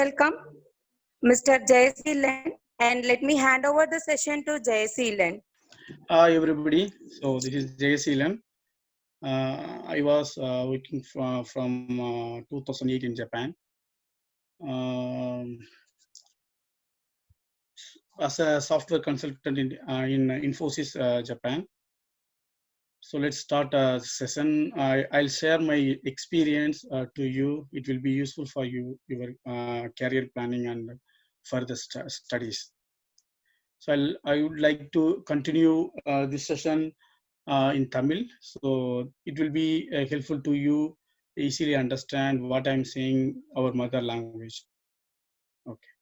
welcome Mr. Jayaseelan, and let me hand over the session to Jayaseelan. Hi everybody. So this is Jayaseelan. I was working from 2008 in Japan as a software consultant in Infosys Japan. So let's start a session. I'll share my experience to you. It will be useful for you, your career planning and further studies. So I would like to continue this session in Tamil. So it will be helpful to you easily understand what I'm saying, our mother language. Okay.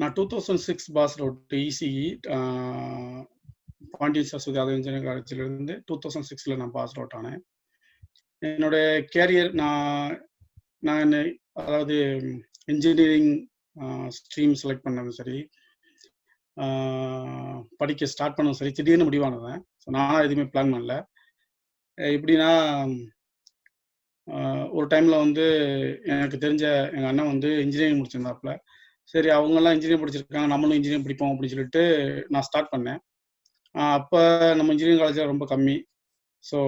Now 2006 pass out ECE Pandian Saraswathi engineering காலேஜிலிருந்து 2006 நான் pass out ஆனேன். என்னோட carrier நான் அதாவது engineering stream select பண்ணதும் சரி, படிக்க start பண்ணதும் சரி, திடீர்னு முடிவானதான். ஸோ நானும் எதுவுமே பிளான் பண்ணல. எப்படின்னா, ஒரு டைமில் வந்து எனக்கு தெரிஞ்ச எங்கள் அண்ணன் வந்து இன்ஜினியரிங் முடிச்சிருந்தாப்புல. சரி, அவங்கெல்லாம் இன்ஜினியரிங் படிச்சிருக்காங்க, நம்மளும் இன்ஜினியரிங் படிப்போம் அப்படின்னு சொல்லிட்டு நான் ஸ்டார்ட் பண்ணேன். அப்போ நம்ம இன்ஜினியரிங் காலேஜில் ரொம்ப கம்மி. ஸோ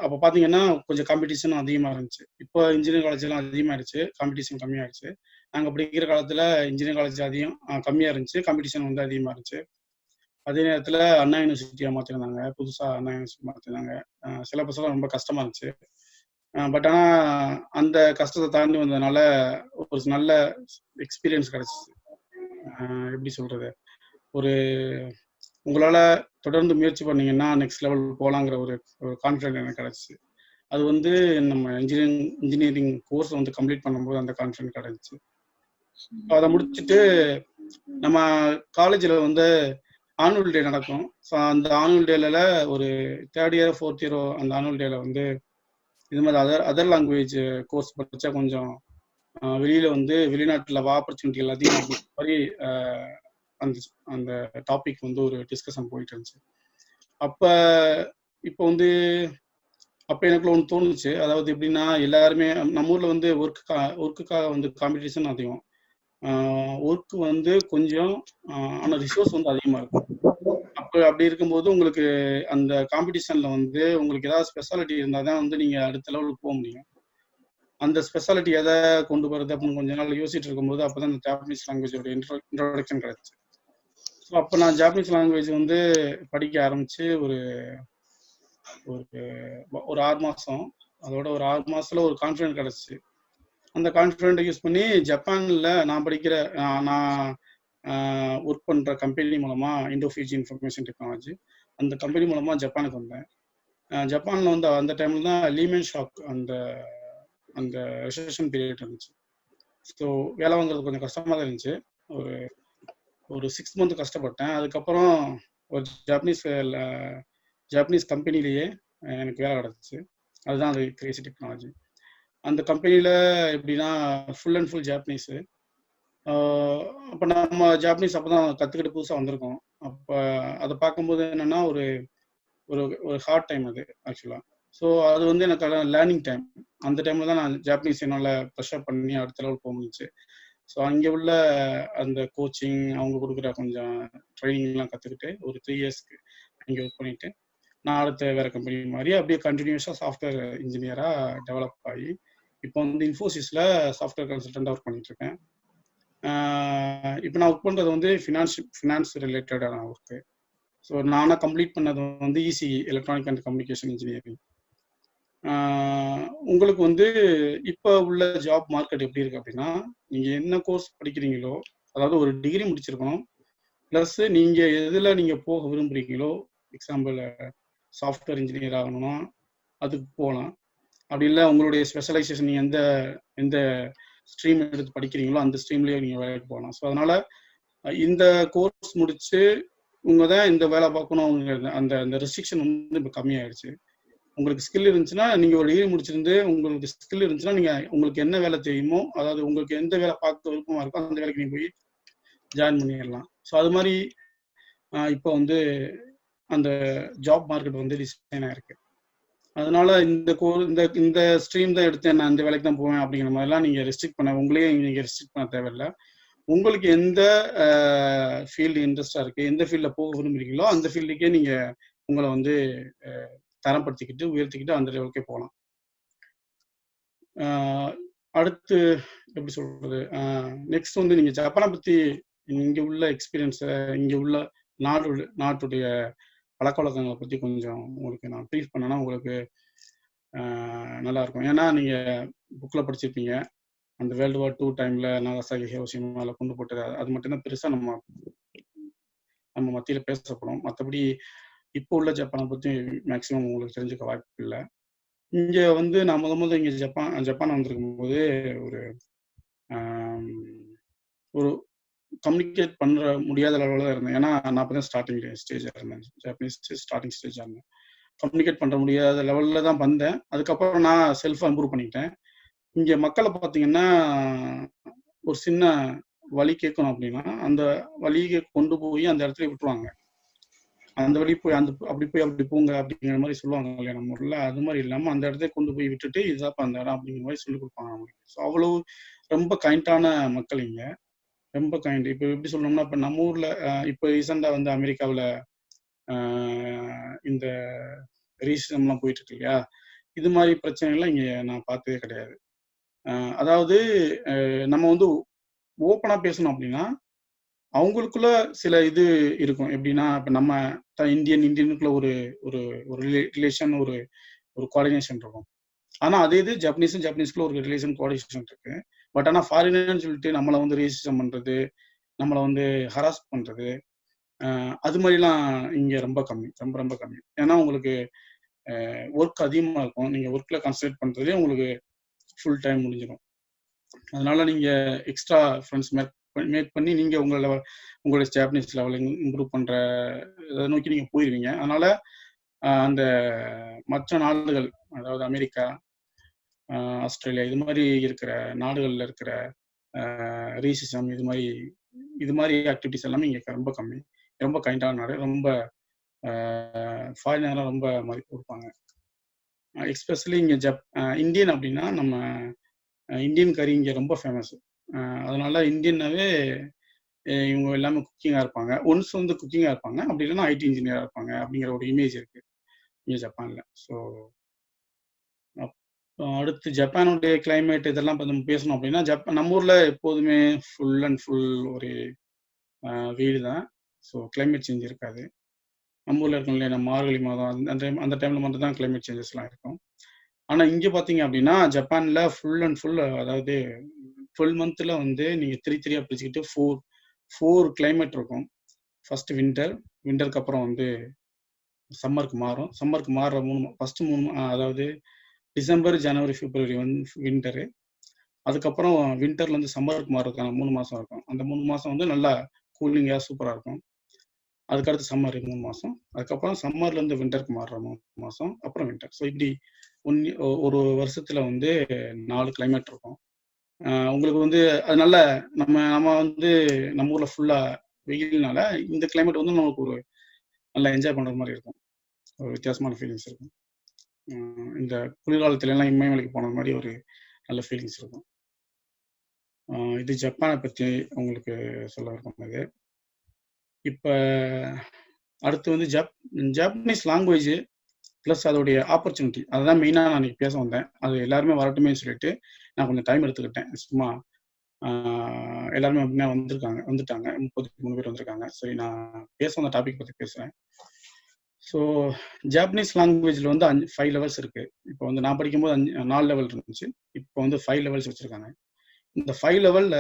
அப்போ பார்த்தீங்கன்னா கொஞ்சம் காம்படிஷன் அதிகமாக இருந்துச்சு. இப்போ இன்ஜினியரிங் காலேஜெல்லாம் அதிகமாகிடுச்சு, காம்படிஷன் கம்மியாகிடுச்சு. நாங்கள் படிக்கிற காலத்தில் இன்ஜினியரிங் காலேஜ் கம்மியாக இருந்துச்சு, காம்படிஷன் வந்து அதிகமாக இருந்துச்சு. அதே நேரத்தில் அண்ணா யூனிவர்சிட்டியாக மாற்றிருந்தாங்க, புதுசாக அண்ணா யூனிவர்சிட்டி மாற்றிருந்தாங்க. சிலபஸ்லாம் ரொம்ப கஷ்டமாக இருந்துச்சு. பட் ஆனால் அந்த கஷ்டத்தை தாண்டி வந்ததுனால ஒரு நல்ல எக்ஸ்பீரியன்ஸ் கிடச்சிச்சு. எப்படி சொல்கிறது, ஒரு உங்களால் தொடர்ந்து முயற்சி பண்ணிங்கன்னா நெக்ஸ்ட் லெவல் போகலாங்கிற ஒரு கான்ஃபிடென்ட் எனக்கு கிடச்சிச்சு. அது வந்து நம்ம இன்ஜினியரிங் கோர்ஸ் வந்து கம்ப்ளீட் பண்ணும்போது அந்த கான்ஃபிடென்ட் கிடச்சிச்சு. அதை முடிச்சுட்டு நம்ம காலேஜில் வந்து ஆனுவல் டே நடக்கும். ஸோ அந்த ஆனுவல் டேல ஒரு தேர்ட் இயர் ஃபோர்த் இயரோ அந்த ஆனுவல் டேல வந்து இது மாதிரி அதர் லாங்குவேஜ் கோர்ஸ் படித்தா கொஞ்சம் வெளியில் வந்து வெளிநாட்டில் ஆப்பர்ச்சுனிட்டிகள் அதிகம் அப்படிங்கிற மாதிரி அந்த டாபிக் வந்து ஒரு டிஸ்கஷன் போயிட்டு இருந்துச்சு. அப்போ எனக்குள்ள ஒன்று தோணுச்சு. அதாவது எப்படின்னா, எல்லாருமே நம்ம ஊரில் வந்து ஒர்க்குக்காக வந்து காம்படிஷன் அதிகம், ஒர்க் வந்து கொஞ்சம், ஆனால் ரிசோர்ஸ் வந்து அதிகமாக இருக்கும். அப்படி இருக்கும்போது உங்களுக்கு அந்த காம்படிஷனில் வந்து உங்களுக்கு ஏதாவது ஸ்பெஷாலிட்டி இருந்தால் தான் வந்து நீங்கள் அடுத்த லெவலுக்கு போக முடியும். அந்த ஸ்பெஷாலிட்டி எதை கொண்டு போகிறது அப்படின்னு கொஞ்ச நாள் யோசிச்சுட்டு இருக்கும்போது அப்போ தான் இந்த ஜாப்பனீஸ் லாங்குவேஜோட இன்ட்ரோடக்ஷன் கிடச்சி. ஸோ அப்போ நான் ஜாப்பனீஸ் லாங்குவேஜ் வந்து படிக்க ஆரம்பித்து ஒரு 6 மாதம், அதோட ஒரு 6 மாதத்தில் ஒரு கான்ஃபிடென்ட் கிடச்சிச்சு. அந்த கான்ஃபிடென்ட்டை யூஸ் பண்ணி ஜப்பானில் நான் ஒர்க் பண்ணுற கம்பெனி மூலமாக இண்டோஃபியூஜி இன்ஃபர்மேஷன் டெக்னாலஜி, அந்த கம்பெனி மூலமாக ஜப்பானுக்கு வந்தேன். ஜப்பானில் வந்து அந்த டைமில் தான் லீமன் ஷாக் அந்த ரெசெஷன் பீரியட் இருந்துச்சு. ஸோ வேலை வாங்குறது கொஞ்சம் கஷ்டமாக தான் இருந்துச்சு. ஒரு 6 மந்த் கஷ்டப்பட்டேன். அதுக்கப்புறம் ஒரு ஜாப்பனீஸ் கம்பெனிலேயே எனக்கு வேலை கிடச்சிச்சு. அதுதான் அது கிரேசி டெக்னாலஜி. அந்த கம்பெனியில் எப்படின்னா ஃபுல் அண்ட் ஃபுல் ஜாப்பனீஸு. அப்போ நம்ம ஜாப்பனீஸ் அப்போ தான் கற்றுக்கிட்டு புதுசாக வந்திருக்கோம். அப்போ அதை பார்க்கும்போது என்னென்னா ஒரு ஹார்ட் டைம் அது ஆக்சுவலாக. ஸோ அது வந்து எனக்கு லேர்னிங் டைம். அந்த டைமில் தான் நான் ஜாப்பனீஸ் என்னால் ப்ரெஷர் பண்ணி அடுத்த லெவல் போக முடிஞ்சிச்சு. ஸோ அங்கே உள்ள அந்த கோச்சிங், அவங்க கொடுக்குற கொஞ்சம் ட்ரைனிங்லாம் கற்றுக்கிட்டு ஒரு 3 இயர்ஸ்க்கு அங்கே ஒர்க் பண்ணிவிட்டு நான் அடுத்த வேறு கம்பெனி மாதிரி அப்படியே கண்டினியூஸாக சாஃப்ட்வேர் இன்ஜினியராக டெவலப் ஆகி இப்போ வந்து இன்ஃபோசிஸில் சாஃப்ட்வேர் கன்சல்டண்ட்டாக ஒர்க் பண்ணிட்டுருக்கேன். இப்போ நான் ஒர்க் பண்ணுறது வந்து ஃபினான்ஸ் ரிலேட்டடான ஒர்க்கு. ஸோ நானாக கம்ப்ளீட் பண்ணது வந்து ECE, electronic and communication engineering. உங்களுக்கு வந்து இப்போ உள்ள ஜாப் மார்க்கெட் எப்படி இருக்குது அப்படின்னா, நீங்கள் என்ன கோர்ஸ் படிக்கிறீங்களோ, அதாவது ஒரு டிகிரி முடிச்சிருக்கணும், ப்ளஸ் நீங்கள் எதில் நீங்கள் போக விரும்புகிறீங்களோ, எக்ஸாம்பிள் சாஃப்ட்வேர் இன்ஜினியர் ஆகணும்னா அதுக்கு போகலாம். அப்படி இல்லை உங்களுடைய ஸ்பெஷலைசேஷன் நீங்கள் எந்த ஸ்ட்ரீம் எடுத்து படிக்கிறீங்களோ அந்த ஸ்ட்ரீம்லேயே நீங்கள் வேலைக்கு போகலாம். ஸோ அதனால் இந்த கோர்ஸ் முடித்து உங்கள் தான் இந்த வேலை பார்க்கணும், அந்த ரெஸ்ட்ரிக்ஷன் வந்து இப்போ கம்மியாயிடுச்சு. உங்களுக்கு ஸ்கில் இருந்துச்சுன்னா, நீங்கள் ஒரு டிகிரி முடிச்சிருந்து உங்களுக்கு ஸ்கில் இருந்துச்சுன்னா நீங்கள் உங்களுக்கு என்ன வேலை தெரியுமோ, அதாவது உங்களுக்கு எந்த வேலை பார்க்க விருப்பமாக இருக்கோ அந்த வேலைக்கு நீங்கள் போய் ஜாயின் பண்ணிடலாம். ஸோ அது மாதிரி இப்போ வந்து அந்த ஜாப் மார்க்கெட் வந்து டிசைன் ஆகிருக்கு. அதனால இந்த ஸ்ட்ரீம் தான் எடுத்தேன், நான் இந்த வேலைக்கு தான் போவேன் அப்படிங்கிற மாதிரிலாம் நீங்க ரெஸ்ட்ரிக்ட் பண்ண உங்களையே நீங்க ரெஸ்ட்ரிக்ட் பண்ண தேவையில்லை. உங்களுக்கு எந்த ஃபீல்டு இன்ட்ரெஸ்டா இருக்கு, எந்த ஃபீல்ட்ல போக விரும்புறீங்களோ அந்த ஃபீல்டுக்கே நீங்க உங்களை வந்து தரப்படுத்திக்கிட்டு உயர்த்திக்கிட்டு அந்த லெவலுக்கே போகலாம். அடுத்து எப்படி சொல்றது, நெக்ஸ்ட் வந்து நீங்க ஜப்பானை பத்தி இங்க உள்ள எக்ஸ்பீரியன்ஸை, இங்க உள்ள நாட்டுடைய பழக்க வழக்கங்களை பத்தி கொஞ்சம் உங்களுக்கு நான் ப்ரீஃப் பண்ணேன்னா உங்களுக்கு நல்லா இருக்கும். ஏன்னா நீங்க புக்ல படிச்சிருப்பீங்க, அந்த வேர்ல்டு வார் 2 டைம்ல நாகாசாகி ஹிரோஷிமால கொண்டு போட்டது, அது மட்டும்தான் பெருசா நம்ம மத்தியில பேசப்படும். மற்றபடி இப்போ உள்ள ஜப்பானை பத்தி மேக்சிமம் உங்களுக்கு தெரிஞ்சுக்க வாய்ப்பு இல்லை. இங்க வந்து நான் முதல்ல இங்க ஜப்பான் வந்திருக்கும் போது ஒரு கம்யூனிகேட் பண்ற முடியாத லெவலில் தான் இருந்தேன். ஏன்னா நான் அப்பதான் ஸ்டார்டிங் ஸ்டேஜா இருந்தேன், ஜாப்பனீஸ் ஸ்டார்டிங் ஸ்டேஜா இருந்தேன். கம்யூனிகேட் பண்ற முடியாத லெவல்ல தான் வந்தேன். அதுக்கப்புறம் நான் செல்ஃபா இம்ப்ரூவ் பண்ணிக்கிட்டேன். இங்க மக்களை பார்த்தீங்கன்னா ஒரு சின்ன வழி கேட்கணும் அப்படின்னா அந்த வழியை கொண்டு போய் அந்த இடத்துல விட்டுருவாங்க. அந்த வழி போய் அப்படி போங்க அப்படிங்கிற மாதிரி சொல்லுவாங்க இல்லையா நம்ம ஊர்ல, அது மாதிரி இல்லாம அந்த இடத்துல கொண்டு போய் விட்டுட்டு இதுதான் அந்த இடம் அப்படிங்கிற மாதிரி சொல்லி கொடுப்பாங்க அவங்களுக்கு. ஸோ அவ்வளவு ரொம்ப கைண்டான மக்கள் இங்க, ரொம்ப கைண்ட். இப்போ எப்படி சொல்லணும்னா, இப்போ நம்ம ஊர்ல இப்போ ரீசெண்டா வந்து அமெரிக்காவில் இந்த ரீசன்லாம் போயிட்டு இருக்கு இல்லையா, இது மாதிரி பிரச்சனைகள்லாம் இங்க நான் பார்த்ததே கிடையாது. அதாவது நம்ம வந்து ஓப்பனா பேசணும் அப்படின்னா அவங்களுக்குள்ள சில இது இருக்கும். எப்படின்னா இப்போ நம்ம இந்தியனுக்குள்ள ஒரு ஒரு ஒரு ரிலேஷன், ஒரு கோஆர்டினேஷன் இருக்கும். ஆனா அதே இது ஜப்பனீஸ்க்குள்ள ஒரு ரிலேஷன் கோஆர்டினேஷன் இருக்கு. பட் ஆனா ஃபாரினர்னு சொல்லிட்டு நம்மளை வந்து ரேசிசம் பண்றது, நம்மளை வந்து ஹராஸ் பண்றது, அது மாதிரிலாம் இங்க ரொம்ப கம்மி, ரொம்ப ரொம்ப கம்மி. ஏன்னா உங்களுக்கு ஒர்க் அதிகமா இருக்கும், நீங்க ஒர்க்ல கான்சன்ட்ரேட் பண்றதுலேயே உங்களுக்கு ஃபுல் டைம் முடிஞ்சிடும். அதனால நீங்க எக்ஸ்ட்ரா ஃப்ரெண்ட்ஸ் மேக் பண்ணி நீங்க உங்களோட ஜாப்பனீஸ் லெவலில் இம்ப்ரூவ் பண்ற இதை நோக்கி நீங்க போயிருவீங்க. அதனால அந்த மற்ற நாடுகள், அதாவது அமெரிக்கா, ஆஸ்திரேலியா, இது மாதிரி இருக்கிற நாடுகள்ல இருக்கிற ரேசிசம், இது மாதிரி ஆக்டிவிட்டிஸ் எல்லாமே இங்க ரொம்ப கம்மி, ரொம்ப கைண்டான நாடு, ரொம்ப ஃபாரினர்லாம் ரொம்ப மதிப்பு கொடுப்பாங்க. எஸ்பெஷலி இங்க இந்தியன் அப்படின்னா நம்ம இந்தியன் கறி இங்க ரொம்ப ஃபேமஸ். அதனால இந்தியன்னாவே இவங்க எல்லாமே குக்கிங்காக இருப்பாங்க. ஒன்ஸ் வந்து குக்கிங்காக இருப்பாங்க, அப்படி இல்லைன்னா ஐடி இன்ஜினியராக இருப்பாங்க அப்படிங்கிற ஒரு இமேஜ் இருக்கு இங்கே ஜப்பானில். ஸோ அடுத்து ஜப்பானுடைய கிளைமேட் இதெல்லாம் இப்போ நம்ம பேசணும் அப்படின்னா, நம்ம ஊரில் எப்போதுமே ஃபுல் அண்ட் ஃபுல் ஒரு வெயில் தான். ஸோ கிளைமேட் சேஞ்ச் இருக்காது. நம்ம ஊரில் இருக்கும் இல்லையா, நம்ம மார்கழி மாதம் அந்த டைமில் மட்டும் தான் கிளைமேட் சேஞ்சஸ்லாம் இருக்கும். ஆனால் இங்கே பார்த்தீங்க அப்படின்னா ஜப்பானில் ஃபுல் அண்ட் ஃபுல், அதாவது 12 மந்த்தில் வந்து நீங்கள் 3 பிரிச்சுக்கிட்டு 4 கிளைமேட் இருக்கும். ஃபர்ஸ்ட் விண்டருக்கு அப்புறம் வந்து சம்மருக்கு மாறும். சம்மருக்கு மாறுற ஃபர்ஸ்ட் 3 அதாவது டிசம்பர், ஜனவரி, பிப்ரவரி வந்து விண்டரு. அதுக்கப்புறம் விண்டர்லேருந்து சம்மருக்கு மாறுறதுக்கான 3 மாதம் இருக்கும். அந்த 3 மாதம் வந்து நல்லா கூலிங்காக சூப்பராக இருக்கும். அதுக்கடுத்து சம்மர் 3 மாதம், அதுக்கப்புறம் சம்மர்லேருந்து விண்டருக்கு மாறுற 3 மாதம், அப்புறம் விண்டர். ஸோ இப்படி ஒரு வருஷத்துல வந்து 4 கிளைமேட் இருக்கும். உங்களுக்கு வந்து அதனால நம்ம வந்து நம்ம ஊர்ல ஃபுல்லா வெயில்னால இந்த கிளைமேட் வந்து நமக்கு ஒரு நல்லா என்ஜாய் பண்ற மாதிரி இருக்கும், ஒரு வித்தியாசமான ஃபீலிங்ஸ் இருக்கும். இந்த குளிர்காலத்துல எல்லாம் இமயமலைக்கு போன மாதிரி ஒரு நல்ல ஃபீலிங்ஸ் இருக்கும். இது ஜப்பானை பத்தி உங்களுக்கு சொல்ல விரும்புறது. இப்போ அடுத்து வந்து ஜாப்பனீஸ் லாங்குவேஜ் ப்ளஸ் அதோடைய ஆப்பர்ச்சுனிட்டி, அதுதான் மெயினாக நான் இன்னைக்கு பேச வந்தேன். அது எல்லாருமே வரட்டுமே சொல்லிட்டு நான் கொஞ்சம் டைம் எடுத்துக்கிட்டேன். சும்மா எல்லாருமே அப்படின்னா வந்துட்டாங்க 33 பேர் வந்திருக்காங்க. சரி, நான் பேச வந்த டாபிக் பற்றி பேசுகிறேன். ஸோ ஜாப்பனீஸ் லாங்குவேஜில் வந்து 5 லெவல்ஸ் இருக்கு. இப்போ வந்து நான் படிக்கும்போது 4 லெவல் இருந்துச்சு, இப்போ வந்து 5 லெவல்ஸ் வச்சிருக்காங்க. இந்த 5 லெவலில்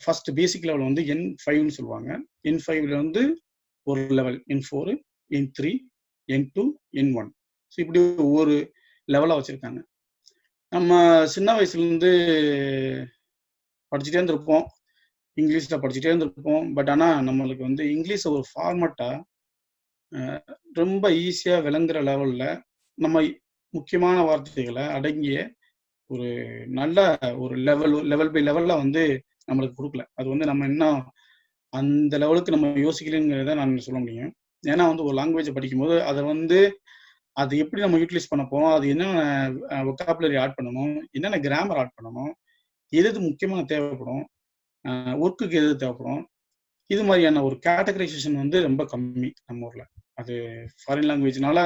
ஃபர்ஸ்ட் பேசிக் லெவல் வந்து N5ன்னு சொல்லுவாங்க. N5ல வந்து ஒரு level, N4, N3, N2, N1. So இப்படி ஒவ்வொரு லெவலாக வச்சுருக்காங்க. நம்ம சின்ன வயசுலேருந்து படிச்சுட்டே இருந்திருப்போம், இங்கிலீஷில் படிச்சுட்டே இருந்திருப்போம். பட் ஆனால் நம்மளுக்கு வந்து இங்கிலீஷை ஒரு ஃபார்மட்டாக ரொம்ப ஈஸியாக விளங்குற லெவலில் நம்ம முக்கியமான வார்த்தைகளை அடங்கிய ஒரு நல்ல ஒரு லெவல் பை லெவலில் வந்து நம்மளுக்கு கொடுக்கல. அது வந்து நம்ம இன்னும் அந்த லெவலுக்கு நம்ம யோசிக்கலைங்கிறத நான் சொல்ல முடியும். ஏன்னா வந்து ஒரு லாங்குவேஜை படிக்கும்போது அதை வந்து அது எப்படி நம்ம யூட்டிலைஸ் பண்ண போறோம், அது என்னென்ன வொக்காபுலரி ஆட் பண்ணணும், என்னென்ன கிராமர் ஆட் பண்ணணும், எது எது முக்கியமா தேவைப்படும், ஒர்க்குக்கு எது தேவைப்படும், இது மாதிரியான ஒரு கேட்டகரைசேஷன் வந்து ரொம்ப கம்மி நம்ம ஊர்ல. அது ஃபாரின் லாங்குவேஜ்னால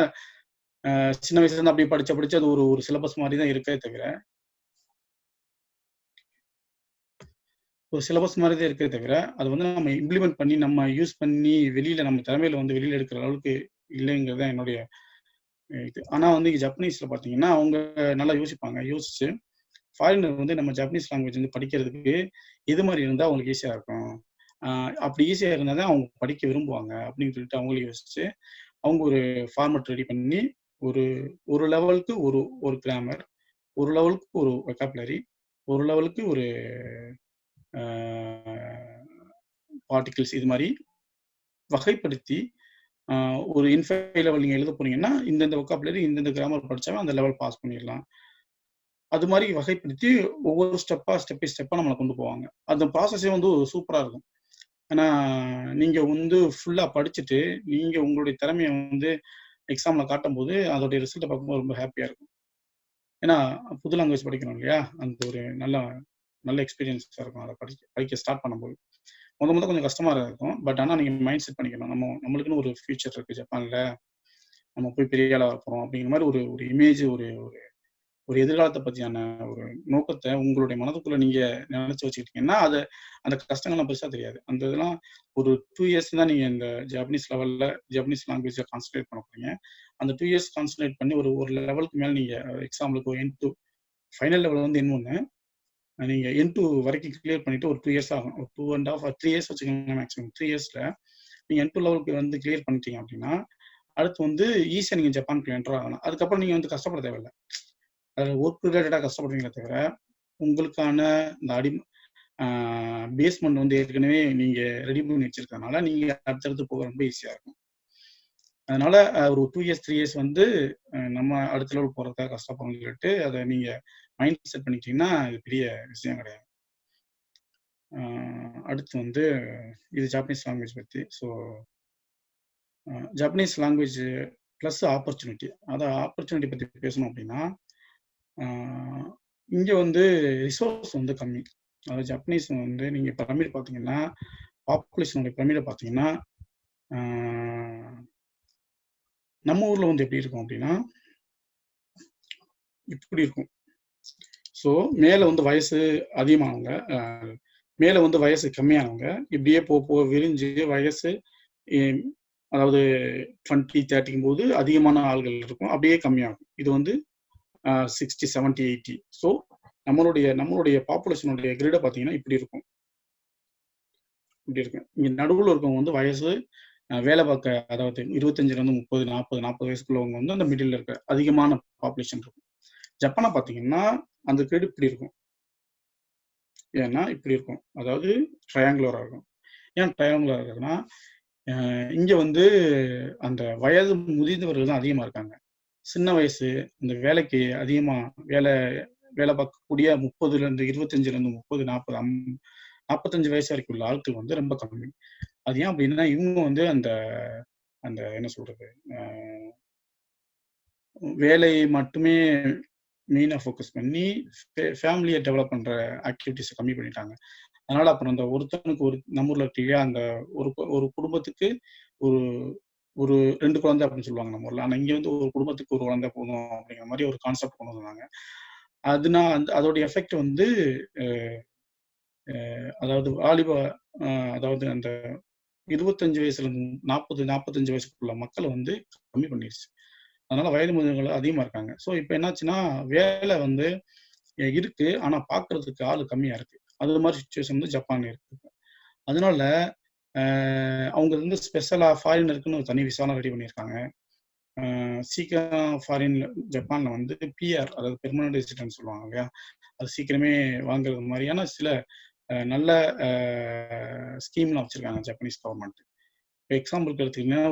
சின்ன வயசுல இருந்து அப்படியே படிச்சு அது ஒரு ஒரு சிலபஸ் மாதிரி தான் இருக்கே தவிர ஒரு சிலபஸ் மாதிரி தான் இருக்கே தவிர, அது வந்து நம்ம இம்ப்ளிமெண்ட் பண்ணி, நம்ம யூஸ் பண்ணி வெளியில நம்ம திறமையில வந்து வெளியில எடுக்கிற அளவுக்கு இல்லைங்கிறது தான் என்னுடைய இது. ஆனா வந்து இங்க ஜப்பனீஸ்ல பார்த்தீங்கன்னா, அவங்க நல்லா யோசிப்பாங்க. யோசிச்சு ஃபாரினர் வந்து நம்ம ஜப்பனீஸ் லாங்குவேஜ் வந்து படிக்கிறதுக்கு எது மாரி இருந்தா அவங்களுக்கு ஈஸியா இருக்கும். அ அப்படி ஈஸியா இருந்தா தான் அவங்க படிக்க விரும்புவாங்க அப்படின்னு சொல்லிட்டு அவங்களே யோசிச்சு, அவங்க ஒரு ஃபார்மட் ரெடி பண்ணி, ஒரு ஒரு லெவலுக்கு ஒரு ஒரு கிராமர், ஒரு லெவலுக்கு ஒரு வொக்காபுலரி, ஒரு லெவலுக்கு ஒரு அ பார்ட்டிகிள்ஸ் இது மாரி வகைப்படுத்தி, அ ஒரு இன்ஃபை லெவல் நீங்க எழுத போறீங்கன்னா, இந்தந்த வொக்காபுலரி, இந்தந்த கிராமர் படிச்சாவே அந்த லெவல் பாஸ் பண்ணிறலாம். அது மாரி வகைப்படுத்தி ஒவ்வொரு ஸ்டெப் பை ஸ்டெப்பா நம்மள கொண்டு போவாங்க. அந்த ப்ராசஸே வந்து சூப்பரா இருக்கும். ஏன்னா, நீங்க வந்து ஃபுல்லா படிச்சுட்டு, நீங்க உங்களுடைய திறமைய வந்து எக்ஸாம்ல காட்டும்போது, அதோடைய ரிசல்ட்ட பார்க்கும்போது ரொம்ப ஹேப்பியா இருக்கும். ஏன்னா, புது லாங்குவேஜ் படிக்கிறோம் இல்லையா? அந்த ஒரு நல்ல நல்ல எக்ஸ்பீரியன்ஸா இருக்கும். அத படிக்க படிக்க ஸ்டார்ட் பண்ணும்போது. மொத கொஞ்சம் கஷ்டமா இருக்கும். பட் ஆனா நீங்க மைண்ட் செட் பண்ணிக்கணும். நம்மளுக்குன்னு ஒரு ஃபியூச்சர் இருக்கு ஜப்பான்ல. நம்ம போய் பெரிய ஆளா வரப்போறோம் அப்படிங்கிற மாரி ஒரு ஒரு இமேஜ் ஒரு ஒரு எதிர்காலத்த பத்தியான ஒரு நோக்கத்த உங்களுடைய மனதுக்குள்ள நீங்க நெனச்சு வச்சுக்கிட்டீங்கன்னா, அந்த கஷ்டங்கள்லாம் பெருசா தெரியாது. அந்த இதெல்லாம் ஒரு 2 இயர்ஸ் தான் நீங்க இந்த ஜப்பனீஸ் லாங்குவேஜ்ல கான்சன்ட்ரேட் பண்ண போறீங்க. அந்த 2 இயர்ஸ் கான்சன்ட்ரேட் பண்ணி ஒரு ஒரு லெவலுக்கு மேல நீங்க எக்ஸாம்லுக்கு N2 ஃபைனல் லெவல் வந்து N1. நீங்க N2 வரைக்கும் கிளியர் பண்ணிட்டு ஒரு 2 இயர்ஸ் ஆகும். ஒரு 2 1/2 ஆர் 3 இயர்ஸ் வச்சுக்கோங்க மேக்ஸிமம். 3 இயர்ஸ்ல நீங்க N2 லெவலுக்கு வந்து கிளியர் பண்ணிட்டீங்க அப்படின்னா, அடுத்து வந்து ஈஸியா நீங்க ஜப்பானுக்குள்ள என்டர் ஆகலாம். அதுக்கப்புறம் நீங்க வந்து கஷ்டப்பட தேவையில்ல. அதுல ஒர்க் ரிலேட்டடா கஷ்டப்படுவீங்களே தவிர, உங்களுக்கான இந்த ஆ பேஸ்மெண்ட் வந்து ஏற்கனவே நீங்க ரெடி பண்ணி வச்சிருக்கனால, நீங்க அடுத்தடுத்து போக ரொம்ப ஈஸியா இருக்கும். அதனால ஒரு 2 இயர்ஸ், 3 இயர்ஸ் வந்து நம்ம அடுத்த லெவல் போறதுக்காக கஷ்டப்படுறோம்னு சொல்லிட்டு, அத நீங்க மைண்ட் செட் பண்ணிக்கிட்டீங்கன்னா, இது பெரிய விஷயம் கிடையாது. ஆ அடுத்து வந்து இது ஜாப்பனீஸ் லாங்குவேஜ் பத்தி. So Japanese language plus opportunity. Opportunity பத்தி பேசணும் அப்படின்னா, ஆ இங்க வந்து ரிசோர்ஸ் வந்து கம்மி. அதாவது ஜப்பனீஸ் வந்து நீங்க பிரமிட் பார்த்தீங்கன்னா, பாப்புலேஷனோட பிரமிட பார்த்தீங்கன்னா, ஆ நம்ம ஊர்ல வந்து எப்படி இருக்கும் அப்படின்னா, இப்படி இருக்கும். ஸோ மேல வந்து வயசு அதிகமானவங்க, மேல வந்து வயசு கம்மியானவங்க, இப்படியே போக விரிஞ்சு வயசு எ அதாவது 20, 30ங்கும்போது அதிகமான ஆள்கள் இருக்கும். அப்படியே கம்மியாகும். இது வந்து 60, 70, 80. ஸோ நம்மளுடைய பாப்புலேஷனுடைய கிரிட பார்த்தீங்கன்னா இப்படி இருக்கும். இப்படி இருக்கும். இங்க நடுவுல இருக்கவங்க வந்து வயசு வேலை பார்க்க அதாவது 25லேருந்து 30, 40 வயசுக்குள்ளவங்க வந்து அந்த மிடில்ல இருக்க அதிகமான பாப்புலேஷன் இருக்கும். ஜப்பான பார்த்தீங்கன்னா, அந்த கிரிட் இப்படி இருக்கும். ஏன்னா இப்படி இருக்கும். அதாவது ட்ரையாங்குலரா இருக்கும். ஏன் ட்ரையாங்குலரா இருக்குதுன்னா, இங்க வந்து அந்த வயது முதிர்ந்தவர்கள் தான் அதிகமா இருக்காங்க. சின்ன வயசு, இந்த வேலைக்கு அதிகமா வேலை வேலை பார்க்கக்கூடிய 30லேருந்து 25லேருந்து 30, 40, 45 வயசு வரைக்கும் உள்ள ஆட்கள் வந்து ரொம்ப கம்மி. அது ஏன் அப்படின்னா, இவங்க வந்து அந்த அந்த என்ன சொல்றது? அ வேலையை மட்டுமே மெயினா ஃபோக்கஸ் பண்ணி, ஃபேமிலிய டெவலப் பண்ற ஆக்டிவிட்டீஸ கம்மி பண்ணிட்டாங்க. அதனால அப்புறம் அந்த ஒருத்தனுக்கு ஒரு நம்ம ஊர்ல இருக்கு இல்லையா? அந்த ஒரு குடும்பத்துக்கு ஒரு ஒரு 2 குழந்தை அப்படின்னு சொல்லுவாங்க நம்ம ஊர்ல. ஆனா இங்க வந்து ஒரு குடும்பத்துக்கு 1 குழந்தை போதும் அப்படிங்கிற மாரி ஒரு கான்செப்ட் கொண்டு வந்தாங்க. அதோட எஃபெக்ட் வந்து அ அதாவது வாலிப அ அதாவது அந்த 25 வயசுலேருந்து 40, 45 வயசுக்குள்ள மக்கள வந்து கம்மி பண்ணிருச்சு. அதனால வயது முதிர்ந்தவர்கள் அதிகமா இருக்காங்க. ஸோ இப்ப என்னாச்சுன்னா, வேலை வந்து இருக்கு. ஆனா பார்க்கறதுக்கு ஆளு கம்மியா இருக்கு. அது மாரி சிச்சுவேஷன் வந்து ஜப்பான்ல இருக்கு. அதனால அ அவங்க வந்து ஸ்பெஷலா ஃபாரினருக்குன்னு ஒரு தனி விசாலாம் ரெடி பண்ணியிருக்காங்க. சீக்கிரம் ஜப்பான்ல வந்து பிஆர் அதாவது பெர்மனன்ட் ரெசிடென்ட் சொல்லுவாங்க இல்லையா? அது சீக்கிரமே வாங்குறது மாரியான சில நல்ல அ ஸ்கீம்லாம் வச்சிருக்காங்க ஜப்பனீஸ் கவர்மெண்ட். இப்ப எக்ஸாம்பிள்க்கு எடுத்தீங்கன்னா,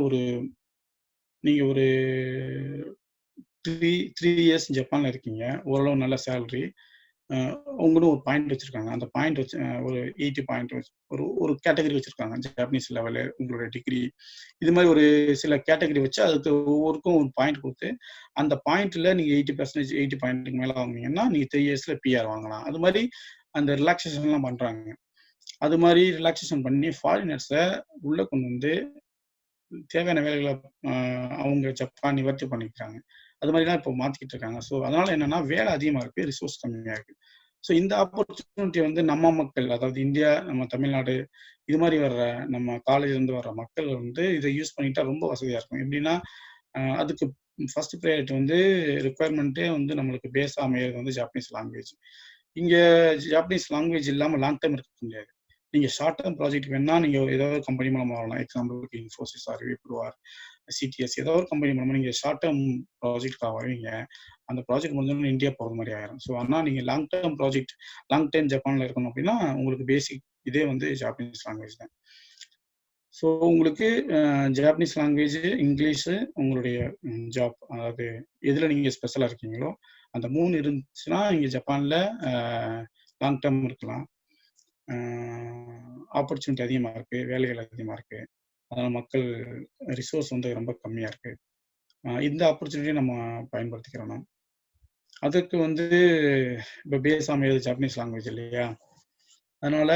நீங்க ஒரு 3 இயர்ஸ் ஜப்பான்ல இருக்கீங்க. ஓரளவு நல்ல சேலரி. அவங்களும் ஒரு பாயிண்ட் வச்சிருக்காங்க. அந்த பாயிண்ட் வச்சு ஒரு 80 பாயிண்ட் வச்சு ஒரு கேட்டகரி வச்சிருக்காங்க. ஜாப்பனீஸ் லெவலு, உங்களுடைய டிகிரி, இது மாதிரி ஒரு சில கேட்டகரி வச்சு அதுக்கு ஒவ்வொருக்கும் ஒரு பாயிண்ட் குடுத்து, அந்த பாயிண்ட்ல நீங்க 80% 80 பாயிண்ட்டுக்கு மேல வாங்குனீங்கன்னா, நீங்க 3 இயர்ஸ்ல பிஆர் வாங்கலாம். அது மாரி அந்த ரிலாக்சேஷன்லாம் பண்றாங்க. அது மாரி ரிலாக்சேஷன் பண்ணி ஃபாரினர்ஸ உள்ள கொண்டு வந்து தேவையான வேலைகள அ அவங்க ஜப்பான் நிவர்த்தி பண்ணிக்கிறாங்க. அது மாரிலாம் இப்போ மாத்திக்கிட்டு இருக்காங்க. ஸோ அதனால என்னன்னா, வேலை அதிகமா இருக்கு, ரிசோர்ஸ் கம்மியா இருக்கு. ஸோ இந்த ஆப்பர்ச்சுனிட்டி வந்து நம்ம மக்கள், அதாவது இந்தியா, நம்ம தமிழ்நாடு, இது மாரி வர்ற நம்ம காலேஜ்லேருந்து வர்ற மக்கள் வந்து இத யூஸ் பண்ணிக்கிட்டா ரொம்ப வசதியா இருக்கும். எப்படின்னா, அதுக்கு ஃபர்ஸ்ட் ப்ரையாரிட்டி வந்து ரிக்வயர்மெண்ட்டே வந்து நம்மளுக்கு பேஸா அமையறது வந்து ஜாப்பனீஸ் லாங்குவேஜ். இங்க ஜாப்பனீஸ் லாங்குவேஜ் இல்லாம லாங் டர்ம் இருக்க முடியாது. நீங்க ஷார்ட் டர்ம் ப்ராஜெக்ட் வேணும்னா, நீங்க ஏதோ ஒரு கம்பெனி மூலமா வரலாம். எக்ஸாம்பிளுக்கு Infosys or, Wipro or, CTS, ஏதோ ஒரு கம்பெனி மூலமா நீங்க ஷார்ட் டர்ம் ப்ராஜெக்ட்க்காக வருவீங்க. அந்த ப்ராஜெக்ட் முடிஞ்சோனே இந்தியா போறது மாரி ஆயிரும். ஸோ ஆனா நீங்க long term project, long time ஜப்பான்ல இருக்கணும் அப்படின்னா, உங்களுக்கு பேசிக் இதே வந்து ஜாப்பனீஸ் லாங்குவேஜ் தான். ஸோ உங்களுக்கு ஜாப்பனீஸ் லாங்குவேஜ், இங்கிலீஷு, உங்களுடைய ஜாப், அதாவது எதுல நீங்க ஸ்பெஷலா இருக்கீங்களோ, அந்த 3 இருந்துச்சுன்னா, இங்க ஜப்பான்ல லாங் டர்ம் இருக்கலாம். ஆப்பர்ச்சுனிட்டி அதிகமா இருக்கு, வேலைகள் அதிகமா இருக்கு. அதனால மக்கள் ரிசோர்ஸ் வந்து ரொம்ப கம்மியா இருக்கு. இந்த ஆப்பர்ச்சுனிட்டிய நம்ம பயன்படுத்திக்கிறணும். அதுக்கு வந்து இப்ப பேஸ் அமையறது ஜாப்பனீஸ் லாங்குவேஜ் இல்லையா? அதனால